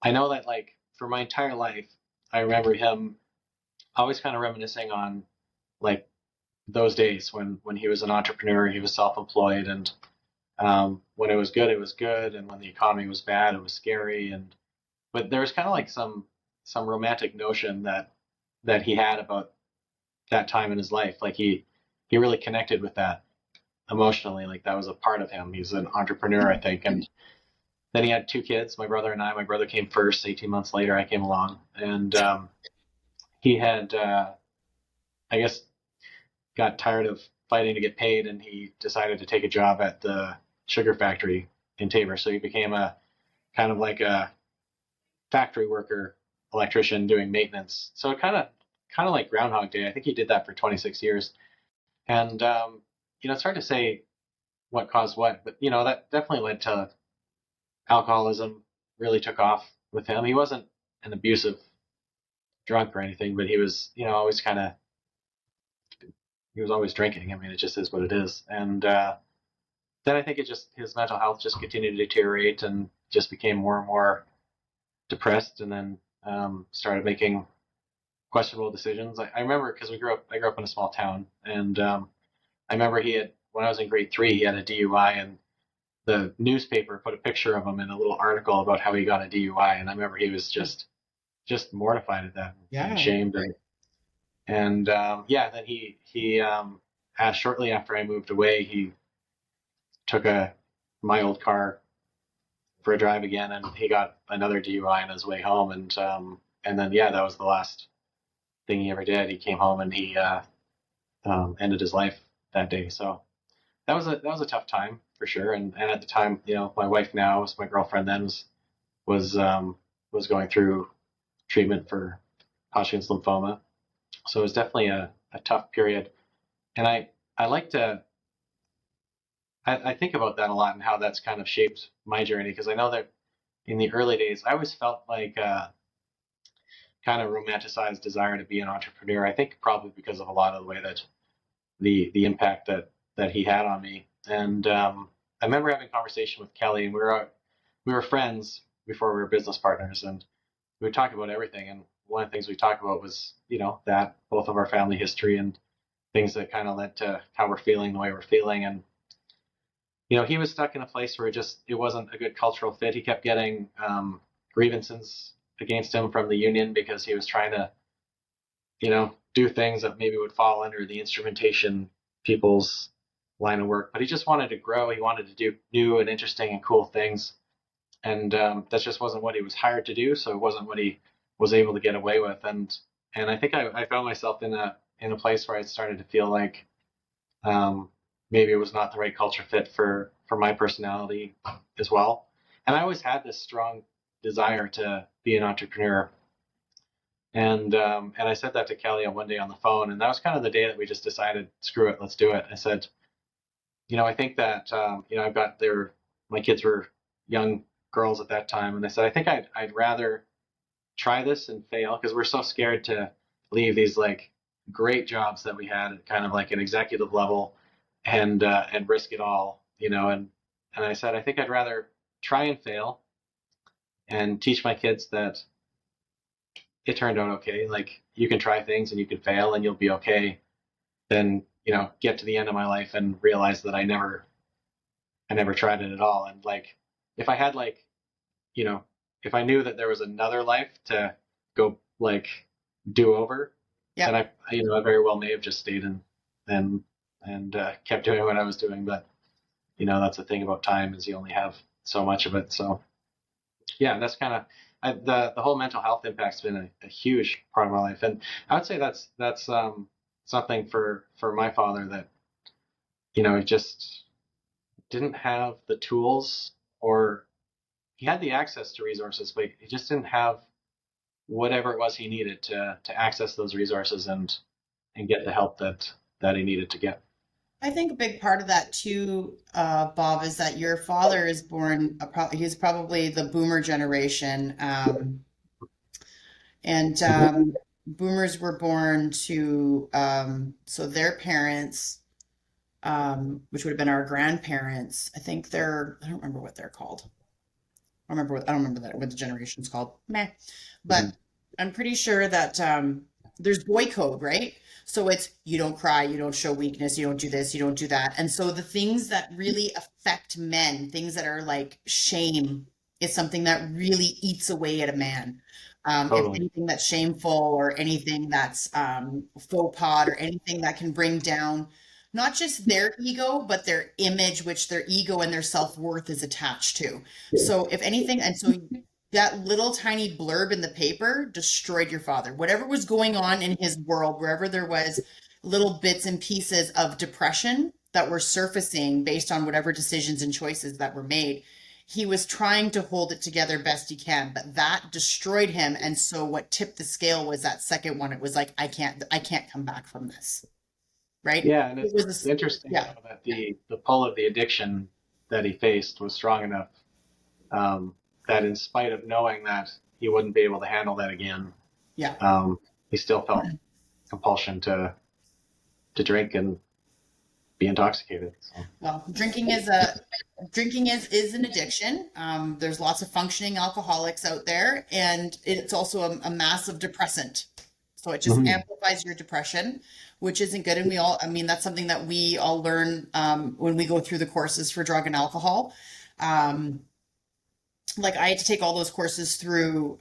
I know that like for my entire life, I remember him always kind of reminiscing on like those days when he was an entrepreneur, he was self-employed, and when it was good, and when the economy was bad, it was scary. And but there was kind of like some romantic notion that he had about that time in his life. Like he really connected with that emotionally. Like that was a part of him. He's an entrepreneur, I think. And then he had two kids, my brother and I. My brother came first. 18 months later, I came along, and he had, I guess, got tired of fighting to get paid, and he decided to take a job at the sugar factory in Tabor. So he became a kind of like a factory worker, electrician doing maintenance. So it kind of like Groundhog Day. I think he did that for 26 years. And it's hard to say what caused what, but that definitely led to alcoholism. Really took off with him. He wasn't an abusive drunk or anything, but he was, always he was always drinking. I mean, it just is what it is. And then I think his mental health just continued to deteriorate and just became more and more depressed, and then started making questionable decisions. I remember because I grew up in a small town, and I remember when I was in grade 3, he had a DUI, and the newspaper put a picture of him in a little article about how he got a DUI, and I remember he was just mortified at that and shamed, and then shortly after I moved away, he took my old car for a drive again, and he got another DUI on his way home, and then that was the last thing he ever did. He came home and he ended his life that day. So that was a tough time for sure. And at the time, my wife now was my girlfriend then was was going through treatment for Hodgkin's lymphoma. So it was definitely a tough period. And I like to I think about that a lot and how that's kind of shaped my journey, because I know that in the early days I always felt like kind of romanticized desire to be an entrepreneur. I think probably because of a lot of the way that the impact that he had on me. And I remember having a conversation with Kelly, and we were friends before we were business partners, and we would talk about everything. And one of the things we talked about was that both of our family history and things that kind of led to how we're feeling the way we're feeling. And he was stuck in a place where it wasn't a good cultural fit. He kept getting grievances against him from the union because he was trying to do things that maybe would fall under the instrumentation people's line of work. But he just wanted to grow. He wanted to do new and interesting and cool things. And that just wasn't what he was hired to do. So it wasn't what he was able to get away with. And I think I found myself in a place where I started to feel like maybe it was not the right culture fit for my personality as well. And I always had this strong desire to be an entrepreneur. And I said that to Kelly on one day on the phone, and that was kind of the day that we just decided, screw it, let's do it. I said, I think that I've got my kids were young girls at that time, and I said I think I'd rather try this and fail, because we're so scared to leave these like great jobs that we had at kind of like an executive level and risk it all, and I said I think I'd rather try and fail and teach my kids that it turned out okay. Like you can try things and you can fail and you'll be okay. Then, get to the end of my life and realize that I never tried it at all. And like, if I had like, if I knew that there was another life to go like do over, then I very well may have just stayed and kept doing what I was doing. But, that's the thing about time, is you only have so much of it. So yeah, that's kind of, the whole mental health impact's been a huge part of my life, and I would say that's something for my father that he just didn't have the tools, or he had the access to resources, but he just didn't have whatever it was he needed to access those resources and get the help that he needed to get. I think a big part of that too, Bob, is that your father is born, he's probably the boomer generation. And boomers were born to, so their parents which would have been our grandparents. I think I don't remember what they're called. I don't remember what the generation's called. Meh. But I'm pretty sure that there's boy code, right? So it's you don't cry, you don't show weakness, you don't do this, you don't do that. And so the things that really affect men, things that are like shame, is something that really eats away at a man. If anything that's shameful or anything that's faux pas or anything that can bring down not just their ego, but their image, which their ego and their self-worth is attached to. So if anything, and so that little tiny blurb in the paper destroyed your father. Whatever was going on in his world, wherever there was little bits and pieces of depression that were surfacing based on whatever decisions and choices that were made, he was trying to hold it together best he can, but that destroyed him. And so what tipped the scale was that second one. It was like, I can't come back from this. Right? Yeah, and it's interesting that the pull of the addiction that he faced was strong enough that in spite of knowing that he wouldn't be able to handle that again, he still felt compulsion to drink and be intoxicated. So. Well, drinking is an addiction. There's lots of functioning alcoholics out there, and it's also a massive depressant. So it just amplifies your depression, which isn't good. And that's something that we all learn when we go through the courses for drug and alcohol. Like I had to take all those courses through,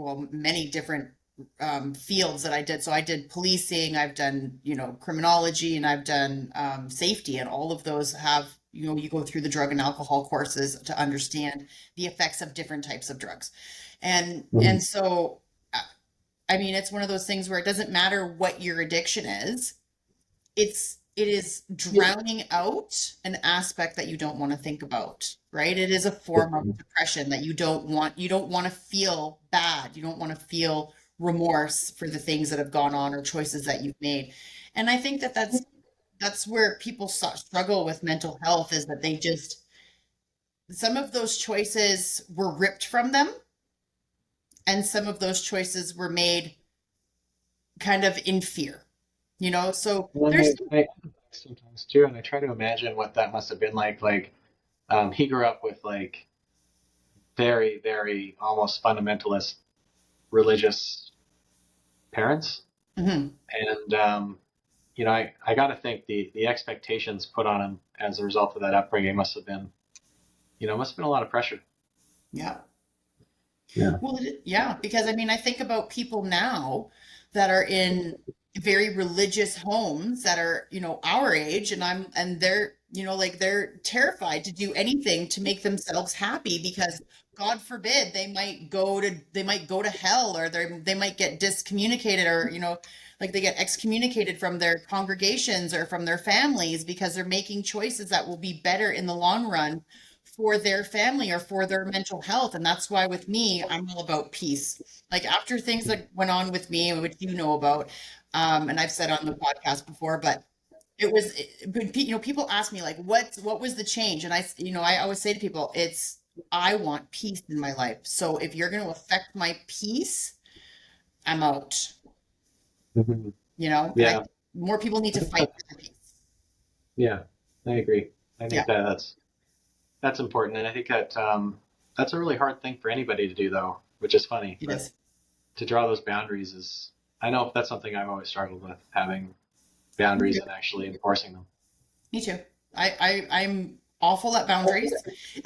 many different fields that I did. So I did policing, I've done, criminology, and I've done safety, and all of those have, you go through the drug and alcohol courses to understand the effects of different types of drugs. And so it's one of those things where it doesn't matter what your addiction is. It is drowning out an aspect that you don't want to think about, right? It is a form of depression that you don't want to feel bad. You don't want to feel remorse for the things that have gone on or choices that you've made. And I think that's where people struggle with mental health, is that some of those choices were ripped from them. And some of those choices were made kind of in fear, so there's sometimes too. And I try to imagine what that must have been like. Like, he grew up with like very, very almost fundamentalist religious parents. And, I got to think the expectations put on him as a result of that upbringing must have been a lot of pressure. Yeah. Yeah. Well, because I think about people now that are in very religious homes that are, our age, and they're, they're terrified to do anything to make themselves happy, because God forbid they might go to hell, or they might get discommunicated, or, they get excommunicated from their congregations or from their families because they're making choices that will be better in the long run for their family or for their mental health. And that's why with me, I'm all about peace. Like after things that went on with me, which about, and I've said on the podcast before, but people ask me like, what was the change? And I always say to people, I want peace in my life. So if you're going to affect my peace, I'm out. Yeah. More people need to fight for peace. Yeah, I agree. I think that's important. And I think that that's a really hard thing for anybody to do, though, which is funny. It is. To draw those boundaries I know that's something I've always struggled with, having boundaries and actually enforcing them. Me too. I'm awful at boundaries.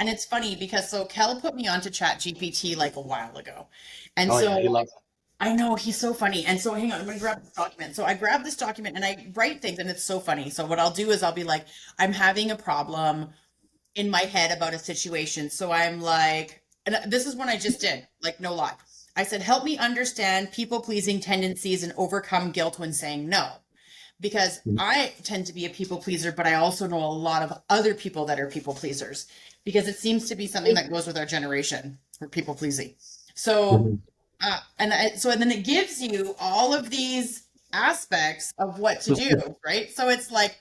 And it's funny because Kel put me onto ChatGPT like a while ago. And Yeah, he loves it. I know, he's so funny. And so hang on, I'm gonna grab this document. So I grab this document and I write things, and it's so funny. So what I'll do is I'll be like, I'm having a problem in my head about a situation. So I'm like, and this is what I just did, like no lie. I said, help me understand people-pleasing tendencies and overcome guilt when saying no. Because I tend to be a people pleaser, but I also know a lot of other people that are people pleasers, because it seems to be something that goes with our generation, for people pleasing. So, and then it gives you all of these aspects of what to do, right? So it's like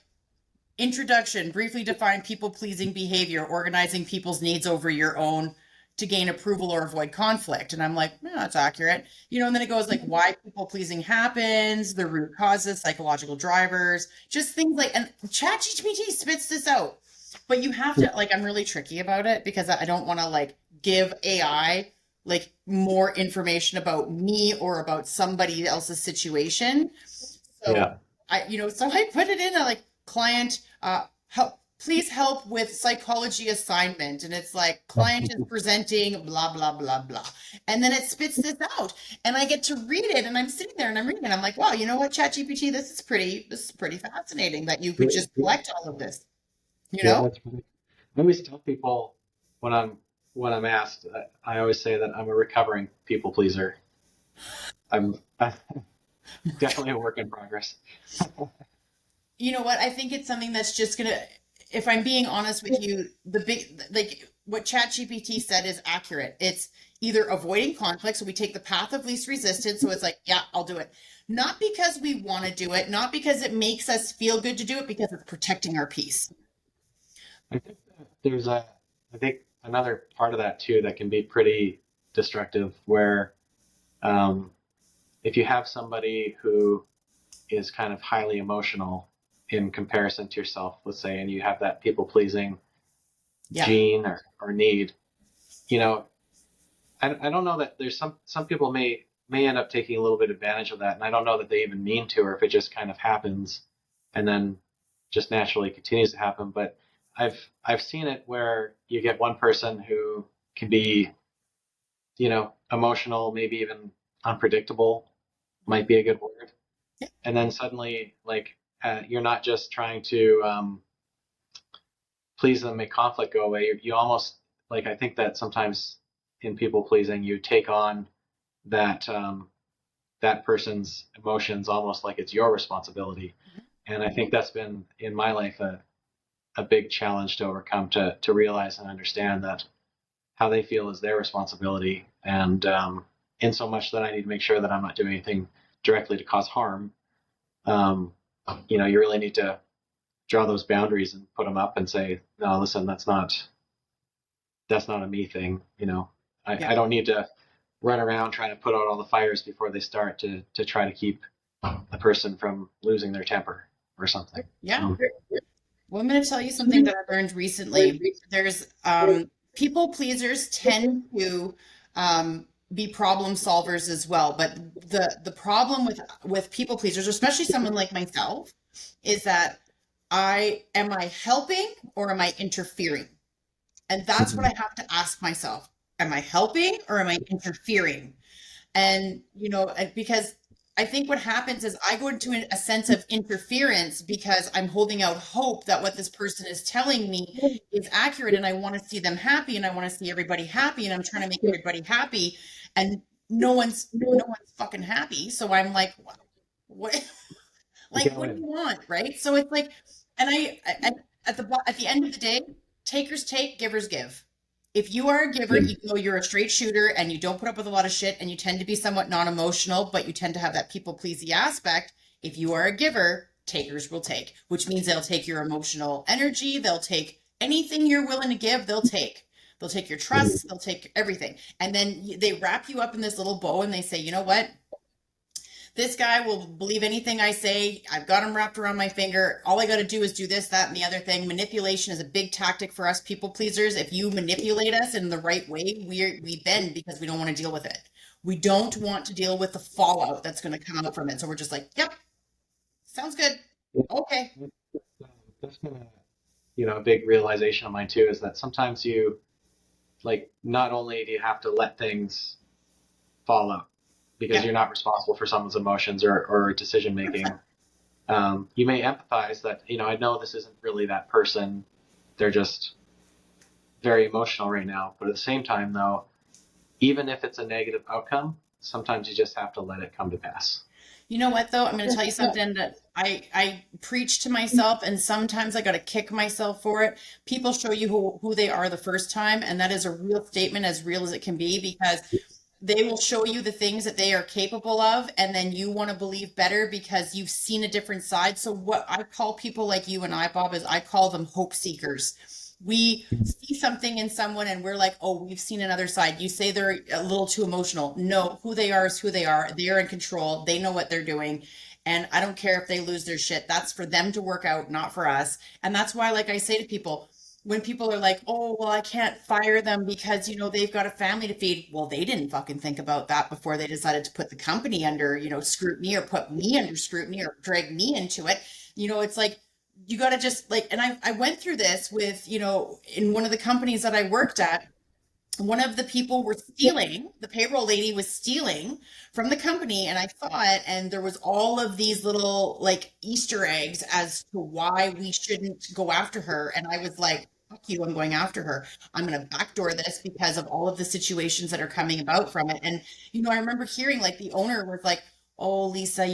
introduction, briefly define people pleasing behavior, organizing people's needs over your own, to gain approval or avoid conflict. And I'm like, yeah, that's accurate. And then it goes like why people pleasing happens, the root causes, psychological drivers, just things like, and ChatGPT spits this out. But you have to, like, I'm really tricky about it because I don't want to like give AI like more information about me or about somebody else's situation. So Yeah. so I put it in a like client, help, please help with psychology assignment. And it's like client is presenting blah, blah, blah, blah. And then it spits this out and I get to read it and I'm sitting there and I'm reading it. I'm like, wow, you know what, ChatGPT, this is pretty fascinating that you could just collect all of this, Yeah, that's really. I always tell people when I'm asked, I always say that I'm a recovering people pleaser. I'm definitely a work in progress. You know what? I think it's something that's just gonna, if I'm being honest with you, the big, like what ChatGPT said is accurate. It's either avoiding conflict, so we take the path of least resistance. So it's like, yeah, I'll do it. Not because we want to do it, not because it makes us feel good to do it, because it's protecting our peace. I think that I think another part of that too that can be pretty destructive, where um, if you have somebody who is kind of highly emotional in comparison to yourself, let's say, and you have that people pleasing Yeah. gene or need, you know, I don't know that there's some people may end up taking a little bit advantage of that, and I don't know that they even mean to, or if it just kind of happens and then just naturally continues to happen. But I've seen it where you get one person who can be, emotional, maybe even unpredictable, might be a good word, and then suddenly, like, you're not just trying to please them, make conflict go away. You almost, like, I think that sometimes in people pleasing, you take on that that person's emotions almost like it's your responsibility. And I think that's been in my life a big challenge to overcome, to realize and understand that how they feel is their responsibility. And in so much that I need to make sure that I'm not doing anything directly to cause harm, you really need to draw those boundaries and put them up and say, no, listen, that's not a me thing. Yeah. I don't need to run around trying to put out all the fires before they start to try to keep the person from losing their temper or something. Yeah. Well, I'm going to tell you something that I learned recently. There's people pleasers tend to be problem solvers as well, but the problem with people pleasers, especially someone like myself, is that am I helping or am I interfering? And that's what I have to ask myself. Am I helping or am I interfering? And, because I think what happens is I go into a sense of interference because I'm holding out hope that what this person is telling me is accurate and I want to see them happy and I want to see everybody happy and I'm trying to make everybody happy and no one's fucking happy. So I'm like, what, like, what do you want? Right. So it's like, and at the end of the day, takers take, givers give. If you are a giver, even though you're a straight shooter and you don't put up with a lot of shit and you tend to be somewhat non-emotional, but you tend to have that people pleasy aspect, if you are a giver, takers will take, which means they'll take your emotional energy. They'll take anything you're willing to give. They'll take your trust. They'll take everything. And then they wrap you up in this little bow and they say, you know what? This guy will believe anything I say. I've got him wrapped around my finger. All I got to do is do this, that, and the other thing. Manipulation is a big tactic for us people pleasers. If you manipulate us in the right way, we bend because we don't want to deal with it. We don't want to deal with the fallout that's going to come out from it. So we're just like, yep, sounds good. Okay. That's been a big realization of mine too, is that sometimes you, like, not only do you have to let things fall out because you're not responsible for someone's emotions or decision making. You may empathize that, I know this isn't really that person. They're just very emotional right now. But at the same time, though, even if it's a negative outcome, sometimes you just have to let it come to pass. You know what, though? I'm going to tell you something that I preach to myself, and sometimes I got to kick myself for it. People show you who they are the first time, and that is a real statement, as real as it can be, because they will show you the things that they are capable of, and then you want to believe better because you've seen a different side. So what I call people like you and I, Bob, is I call them hope seekers. We see something in someone and we're like, oh, we've seen another side. You say they're a little too emotional. No, who they are is who they are. They're in control. They know what they're doing. And I don't care if they lose their shit. That's for them to work out, not for us. And that's why, like I say to people, when people are like, oh, well, I can't fire them because, they've got a family to feed. Well, they didn't fucking think about that before they decided to put the company under, scrutiny, or put me under scrutiny, or drag me into it. It's like, you got to just like, and I went through this with, in one of the companies that I worked at, one of the people were stealing, the payroll lady was stealing from the company, and I saw it, and there was all of these little like Easter eggs as to why we shouldn't go after her. And I was like, fuck you, I'm going after her. I'm going to backdoor this because of all of the situations that are coming about from it. And, I remember hearing like the owner was like, oh, Lisa,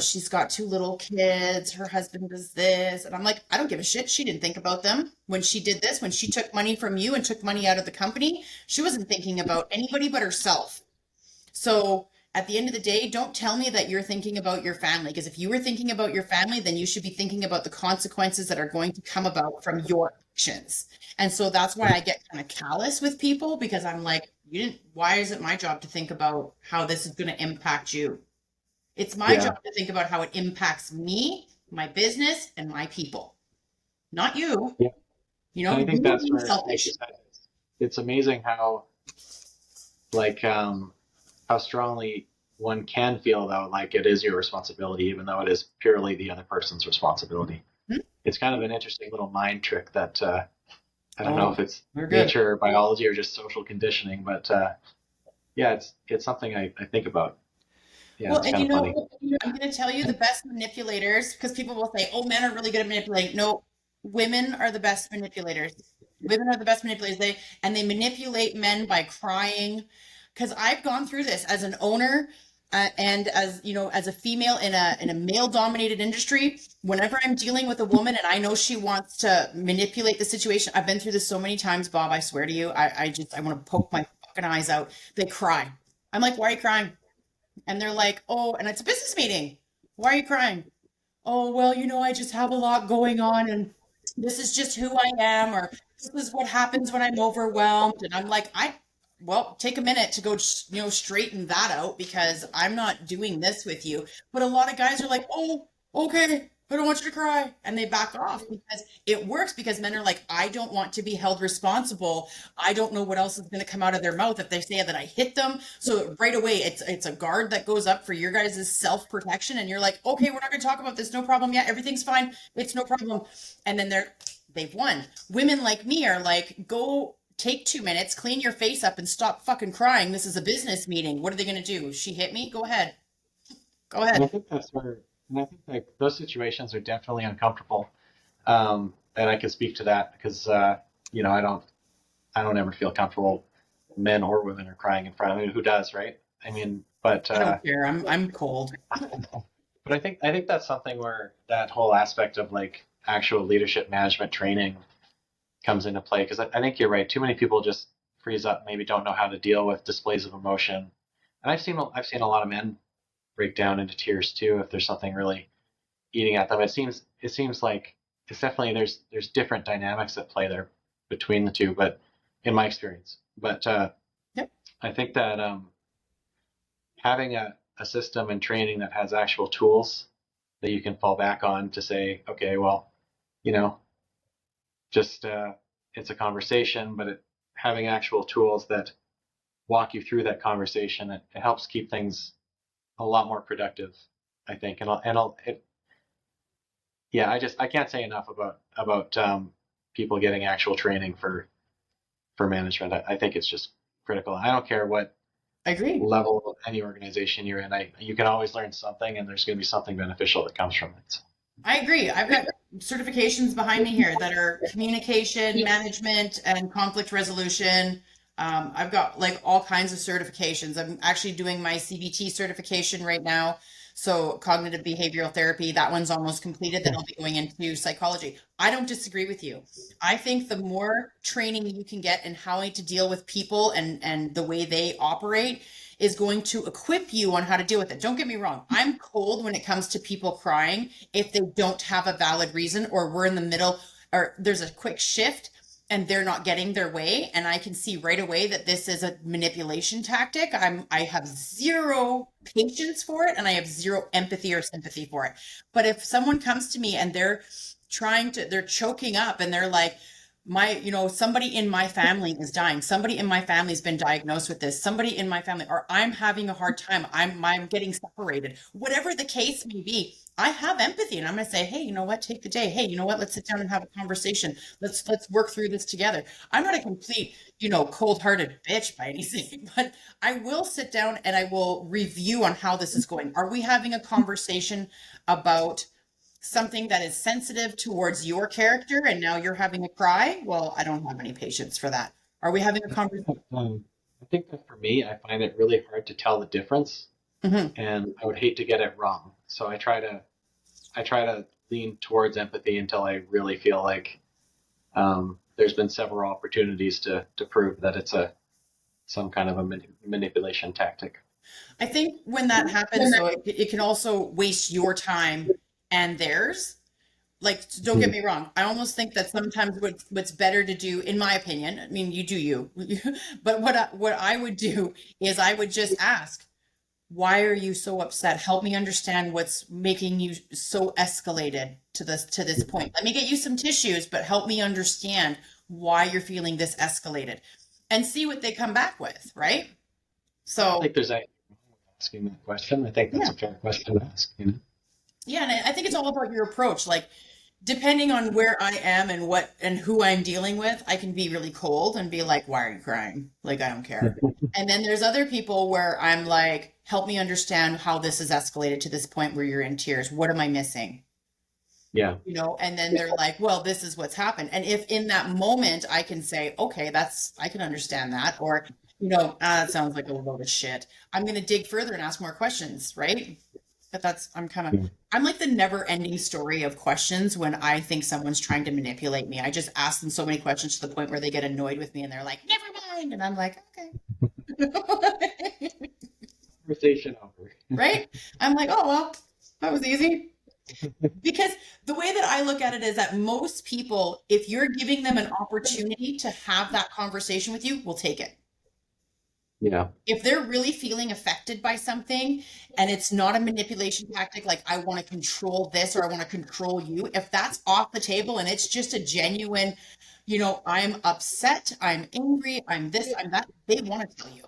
she's got two little kids. Her husband does this. And I'm like, I don't give a shit. She didn't think about them when she did this. When she took money from you and took money out of the company, she wasn't thinking about anybody but herself. So at the end of the day, don't tell me that you're thinking about your family, because if you were thinking about your family, then you should be thinking about the consequences that are going to come about from your actions. And so that's why I get kind of callous with people, because I'm like, why is it my job to think about how this is going to impact you? It's my Yeah. job to think about how it impacts me, my business, and my people, not you. Yeah. And I think You're that's being where, like selfish. you said, it's amazing how, like, how strongly one can feel though, like it is your responsibility, even though it is purely the other person's responsibility. Hmm? It's kind of an interesting little mind trick that I don't know Oh, if it's we're good. nature or biology or just social conditioning, but yeah, it's something I think about. Yeah, Well, it's and kind of funny. I'm going to tell you the best manipulators, because people will say, oh, men are really good at manipulating. No, women are the best manipulators. Women are the best manipulators. They manipulate men by crying. Because I've gone through this as an owner, and as as a female in a male dominated industry. Whenever I'm dealing with a woman and I know she wants to manipulate the situation, I've been through this so many times, Bob. I swear to you, I want to poke my fucking eyes out. They cry. I'm like, why are you crying? And they're like, oh, and it's a business meeting. Why are you crying? Oh, well, I just have a lot going on, and this is just who I am, or this is what happens when I'm overwhelmed. And I'm like, well, take a minute to go, straighten that out, because I'm not doing this with you. But a lot of guys are like, oh, okay, I don't want you to cry. And they back off, because it works, because men are like, I don't want to be held responsible. I don't know what else is going to come out of their mouth if they say that I hit them. So right away, it's a guard that goes up for your guys' self-protection. And you're like, okay, we're not going to talk about this. No problem. Yeah, everything's fine. It's no problem. And then they've won. Women like me are like, go take 2 minutes, clean your face up, and stop fucking crying. This is a business meeting. What are they going to do? She hit me? Go ahead. Go And I ahead. think that's where, and I think like those situations are definitely uncomfortable. And I can speak to that because, I don't ever feel comfortable. Men or women are crying in front of me. Who does, right? I mean, but I don't care. I'm cold. but I think that's something where that whole aspect of like actual leadership management training comes into play because I think you're right. Too many people just freeze up, maybe don't know how to deal with displays of emotion. And I've seen a lot of men break down into tears too if there's something really eating at them. It seems like it's definitely there's different dynamics at play there between the two, but in my experience. But Yep. I think that having a system and training that has actual tools that you can fall back on to say, okay, well, you know, just it's a conversation, but having actual tools that walk you through that conversation, it helps keep things a lot more productive, I think. Yeah, I can't say enough about people getting actual training for management. I think it's just critical. I don't care what I agree. level of any organization you're in. You can always learn something, and there's going to be something beneficial that comes from it. I agree. I've got certifications behind me here that are communication, management, and conflict resolution. I've got like all kinds of certifications. I'm actually doing my CBT certification right now. So cognitive behavioral therapy, that one's almost completed. Then I'll be going into psychology. I don't disagree with you. I think the more training you can get in how to deal with people and the way they operate is going to equip you on how to deal with it. Don't get me wrong. I'm cold when it comes to people crying if they don't have a valid reason, or we're in the middle, or there's a quick shift. and they're not getting their way, and I can see right away that this is a manipulation tactic, I have zero patience for it, and I have zero empathy or sympathy for it. But if someone comes to me and they're choking up and they're like, somebody in my family is dying. Somebody in my family has been diagnosed with this. Somebody in my family, or I'm having a hard time. I'm getting separated. Whatever the case may be, I have empathy, and I'm going to say, hey, you know what? Take the day. Hey, you know what? Let's sit down and have a conversation. Let's work through this together. I'm not a complete, cold-hearted bitch by anything, but I will sit down and I will review on how this is going. Are we having a conversation about something that is sensitive towards your character and now you're having a cry? Well, I don't have any patience for that. Are we having a conversation? I think that for me, I find it really hard to tell the difference, and I would hate to get it wrong. So I try to lean towards empathy until I really feel like there's been several opportunities to prove that it's some kind of a manipulation tactic. I think when that happens, though, it can also waste your time and theirs. Like, don't get me wrong. I almost think that sometimes what's better to do, in my opinion, I mean, you do you, but what I would do is I would just ask, why are you so upset? Help me understand what's making you so escalated to this point. Let me get you some tissues, but help me understand why you're feeling this escalated, and see what they come back with, right? So I think there's asking that question. I think that's a fair question to ask. Yeah, and I think it's all about your approach. Like, depending on where I am and who I'm dealing with, I can be really cold and be like, why are you crying? Like, I don't care. And then there's other people where I'm like, help me understand how this has escalated to this point where you're in tears. What am I missing? Yeah. And then they're like, well, this is what's happened. And if in that moment I can say, okay, I can understand that. Or, that sounds like a load of shit. I'm going to dig further and ask more questions, right? But I'm like the never ending story of questions when I think someone's trying to manipulate me. I just ask them so many questions to the point where they get annoyed with me and they're like, never mind. And I'm like, okay. Conversation over. Right? I'm like, oh, well, that was easy. Because the way that I look at it is that most people, if you're giving them an opportunity to have that conversation with you, will take it. Yeah. If they're really feeling affected by something and it's not a manipulation tactic, like I want to control this or I want to control you, if that's off the table and it's just a genuine, I'm upset, I'm angry, I'm this, I'm that, they want to tell you.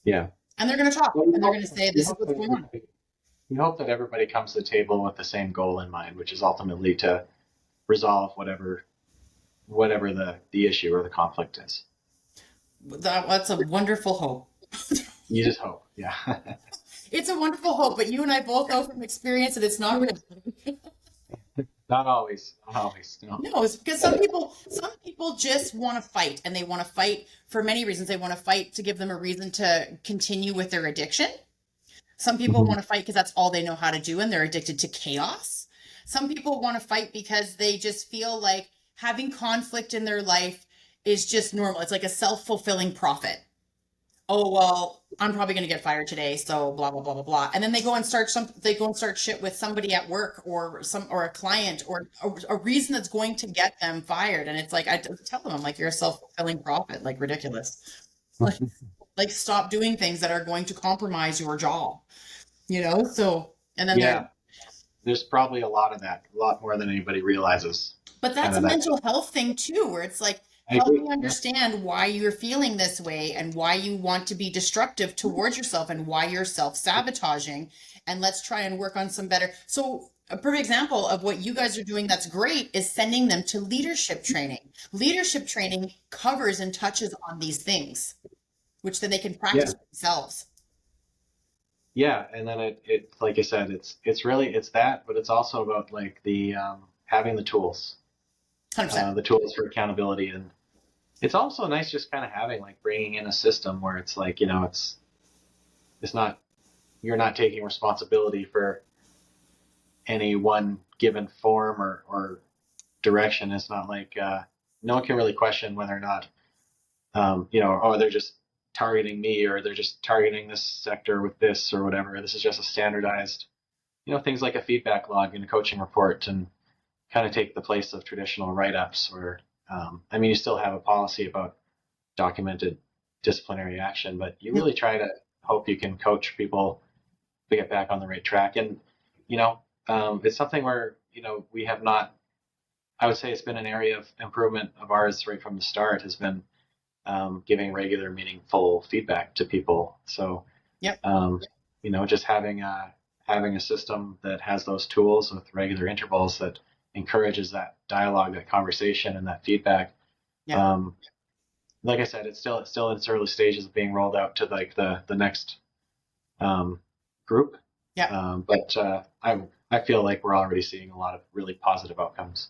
Yeah. And they're going to talk and they're going to say, this is what's going on. You hope that everybody comes to the table with the same goal in mind, which is ultimately to resolve whatever the issue or the conflict is. That's a wonderful hope. You just hope, yeah. It's a wonderful hope, but you and I both know from experience that it's not real. Not always. No. No, it's because some people just want to fight, and they want to fight for many reasons. They want to fight to give them a reason to continue with their addiction. Some people want to fight because that's all they know how to do, and they're addicted to chaos. Some people want to fight because they just feel like having conflict in their life is just normal. It's like a self-fulfilling prophet. Oh, well, I'm probably going to get fired today, so blah, blah, blah, blah, blah. And then they go and start shit with somebody at work or a client or a reason that's going to get them fired. And it's like, I tell them, I'm like, you're a self-fulfilling prophet, like ridiculous. Like stop doing things that are going to compromise your job, So, and then there's probably a lot of that, a lot more than anybody realizes. But that's a mental health thing too, where it's like, help me understand why you're feeling this way and why you want to be destructive towards yourself and why you're self-sabotaging. And let's try and work on some better. So a perfect example of what you guys are doing that's great is sending them to leadership training. Leadership training covers and touches on these things, which then they can practice themselves. Yeah, and then it like I said, it's that, but it's also about like the having the tools, 100%. The tools for accountability, and it's also nice just kind of having like bringing in a system where it's like it's not, you're not taking responsibility for any one given form or direction. It's not like no one can really question whether or not they're just targeting me or they're just targeting this sector with this or whatever. This is just a standardized, things like a feedback log and a coaching report, and kind of take the place of traditional write-ups where I mean, you still have a policy about documented disciplinary action, but you really try to hope you can coach people to get back on the right track. And, you know, it's something where, we have not, I would say it's been an area of improvement of ours right from the start has been giving regular, meaningful feedback to people. So, Yep. Just having a system that has those tools with regular intervals that encourages that dialogue, that conversation, and that feedback. Yeah. Like I said, it's still in its early stages of being rolled out to like the next group. Yeah. But I feel like we're already seeing a lot of really positive outcomes.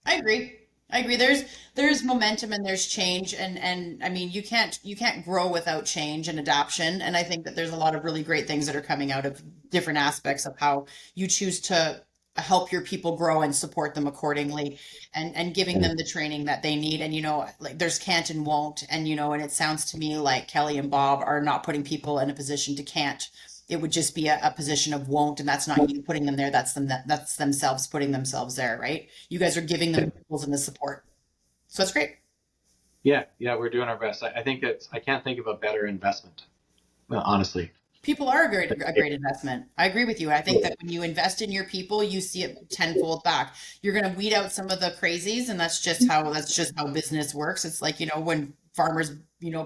I agree. I agree. There's momentum and there's change, and I mean you can't grow without change and adoption. And I think that there's a lot of really great things that are coming out of different aspects of how you choose to help your people grow and support them accordingly, and giving them the training that they need. And like there's can't and won't, and it sounds to me like Kelly and Bob are not putting people in a position to can't. It would just be a position of won't, and that's not you putting them there. That's themselves putting themselves there, right? You guys are giving them the tools and the support. So that's great. Yeah, we're doing our best. I think I can't think of a better investment, honestly. People are a great investment. I agree with you. I think that when you invest in your people, you see it tenfold back. You're going to weed out some of the crazies, and that's just how business works. It's like, when farmers,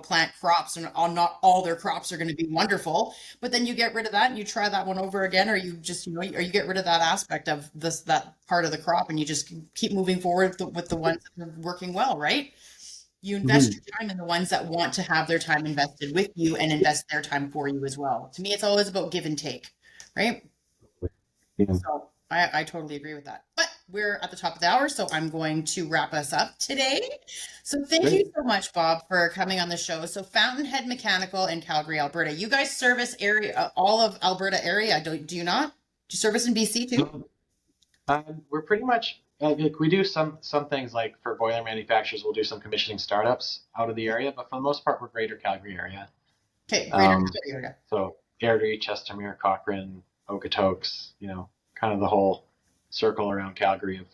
plant crops, and not all their crops are going to be wonderful, but then you get rid of that and you try that one over again, or you just, or you get rid of that aspect of that part of the crop, and you just keep moving forward with the ones that are working well, right? You invest your time in the ones that want to have their time invested with you and invest their time for you as well. To me, it's always about give and take, right? Yeah. So I totally agree with that. But we're at the top of the hour, so I'm going to wrap us up today. So thank you so much, Bob, for coming on the show. So Fountainhead Mechanical in Calgary, Alberta. You guys service all of Alberta area, do you not? Do you service in BC too? We're pretty much like we do some things like for boiler manufacturers, we'll do some commissioning startups out of the area, but for the most part, we're Greater Calgary area. Okay, Greater Calgary area. So Airdrie, Chestermere, Cochrane, Okotoks, kind of the whole circle around Calgary of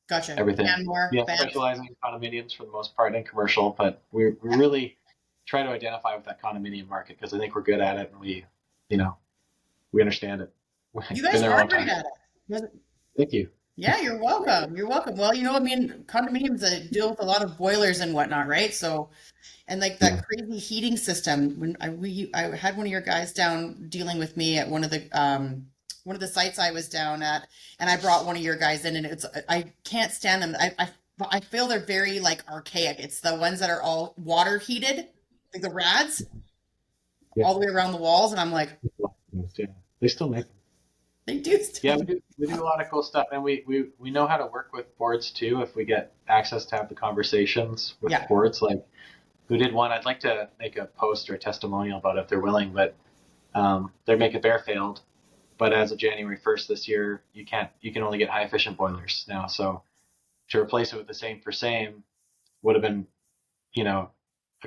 Gotcha. everything. Canmore, Specializing in condominiums for the most part and commercial, but we really try to identify with that condominium market because I think we're good at it and we understand it. You guys are great at it. Thank you. Yeah, you're welcome. You're welcome. Well, condominiums deal with a lot of boilers and whatnot, right? So, and like that crazy heating system. When I had one of your guys down dealing with me at one of the sites I was down at, and I brought one of your guys in, and I can't stand them. I feel they're very like archaic. It's the ones that are all water heated, like the rads, all the way around the walls, and I'm like, yeah, they still make them. They do. Yeah, we do a lot of cool stuff, and we know how to work with boards too. If we get access to have the conversations with boards, like who did one? I'd like to make a post or a testimonial about it if they're willing, but their Make It Bear failed. But as of January 1st this year, you can only get high efficient boilers now. So to replace it with the same for same would have been, a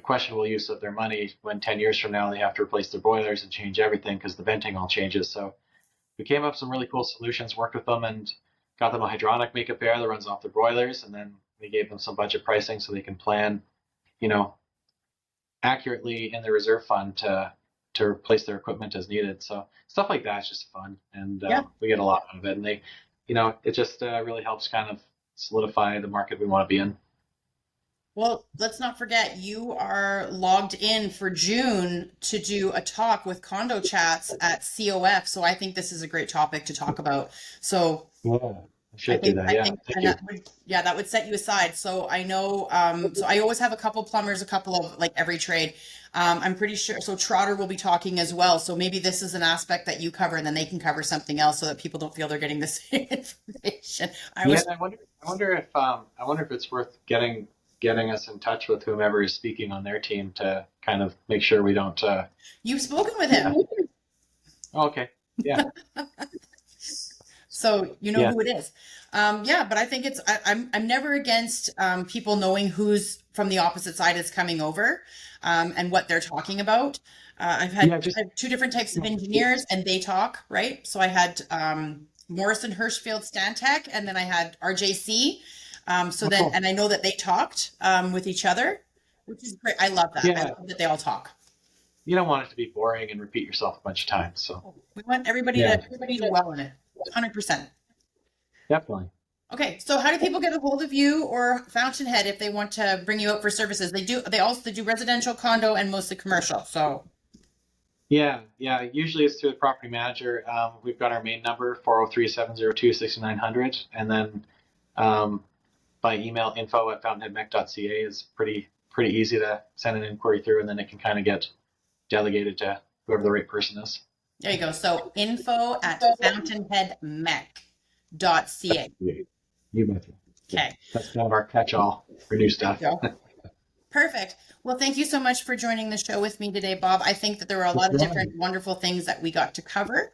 questionable use of their money when 10 years from now they have to replace their boilers and change everything because the venting all changes. So we came up with some really cool solutions, worked with them, and got them a hydronic Make It Bear that runs off their boilers. And then we gave them some budget pricing so they can plan, accurately in the reserve fund to replace their equipment as needed. So stuff like that is just fun, and we get a lot out of it. And they, it just really helps kind of solidify the market we want to be in. Well, let's not forget you are logged in for June to do a talk with Condo Chats at COF. So I think this is a great topic to talk about. So I think that would set you aside. So I know, so I always have a couple plumbers, a couple of like every trade. I'm pretty sure. So Trotter will be talking as well. So maybe this is an aspect that you cover, and then they can cover something else, so that people don't feel they're getting the same information. I wonder if it's worth getting us in touch with whomever is speaking on their team to kind of make sure we don't. You've spoken with him. Oh, okay. Yeah. So you know who it is. But I think I'm never against people knowing who's from the opposite side is coming over, and what they're talking about. I've had two different types of engineers, and they talk, right? So I had Morrison Hirschfield Stantec, and then I had RJC. So Oh, then, cool. and I know that they talked with each other, which is great. I love that. I Yeah, love that they all talk. you don't want it to be boring and repeat yourself a bunch of times. So We want everybody yeah, to do well in it. 100%. definitely. Okay, so how do people get a hold of you or Fountainhead if they want to bring you out for services? They do residential, condo, and mostly commercial. So Yeah, yeah. Usually it's through the property manager. We've got our main number 403-702-6900, and then um, by email info@fountainheadmech.ca is pretty easy to send an inquiry through, and then it can kind of get delegated to whoever the right person is. there you go. So info@fountainheadmech.ca. You betcha. Yeah, Okay. that's kind of our catch-all for new There you stuff. go. Perfect. Well, thank you so much for joining the show with me today, Bob. I think that there were a lot of different wonderful things that we got to cover.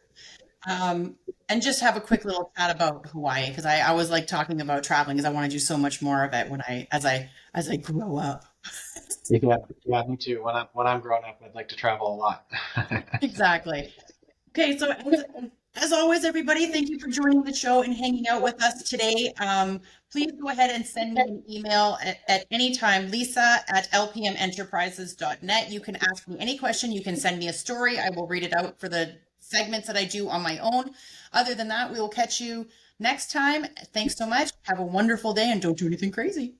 And just have a quick little chat about Hawaii because I always like talking about traveling because I want to do so much more of it as I grow up. Yeah, yeah, me too. When I'm growing up, I'd like to travel a lot. Exactly. Okay, so as always, everybody, thank you for joining the show and hanging out with us today. Please go ahead and send me an email at any time, lisa@lpmenterprises.net. You can ask me any question. You can send me a story. I will read it out for the segments that I do on my own. Other than that, we will catch you next time. Thanks so much. Have a wonderful day and don't do anything crazy.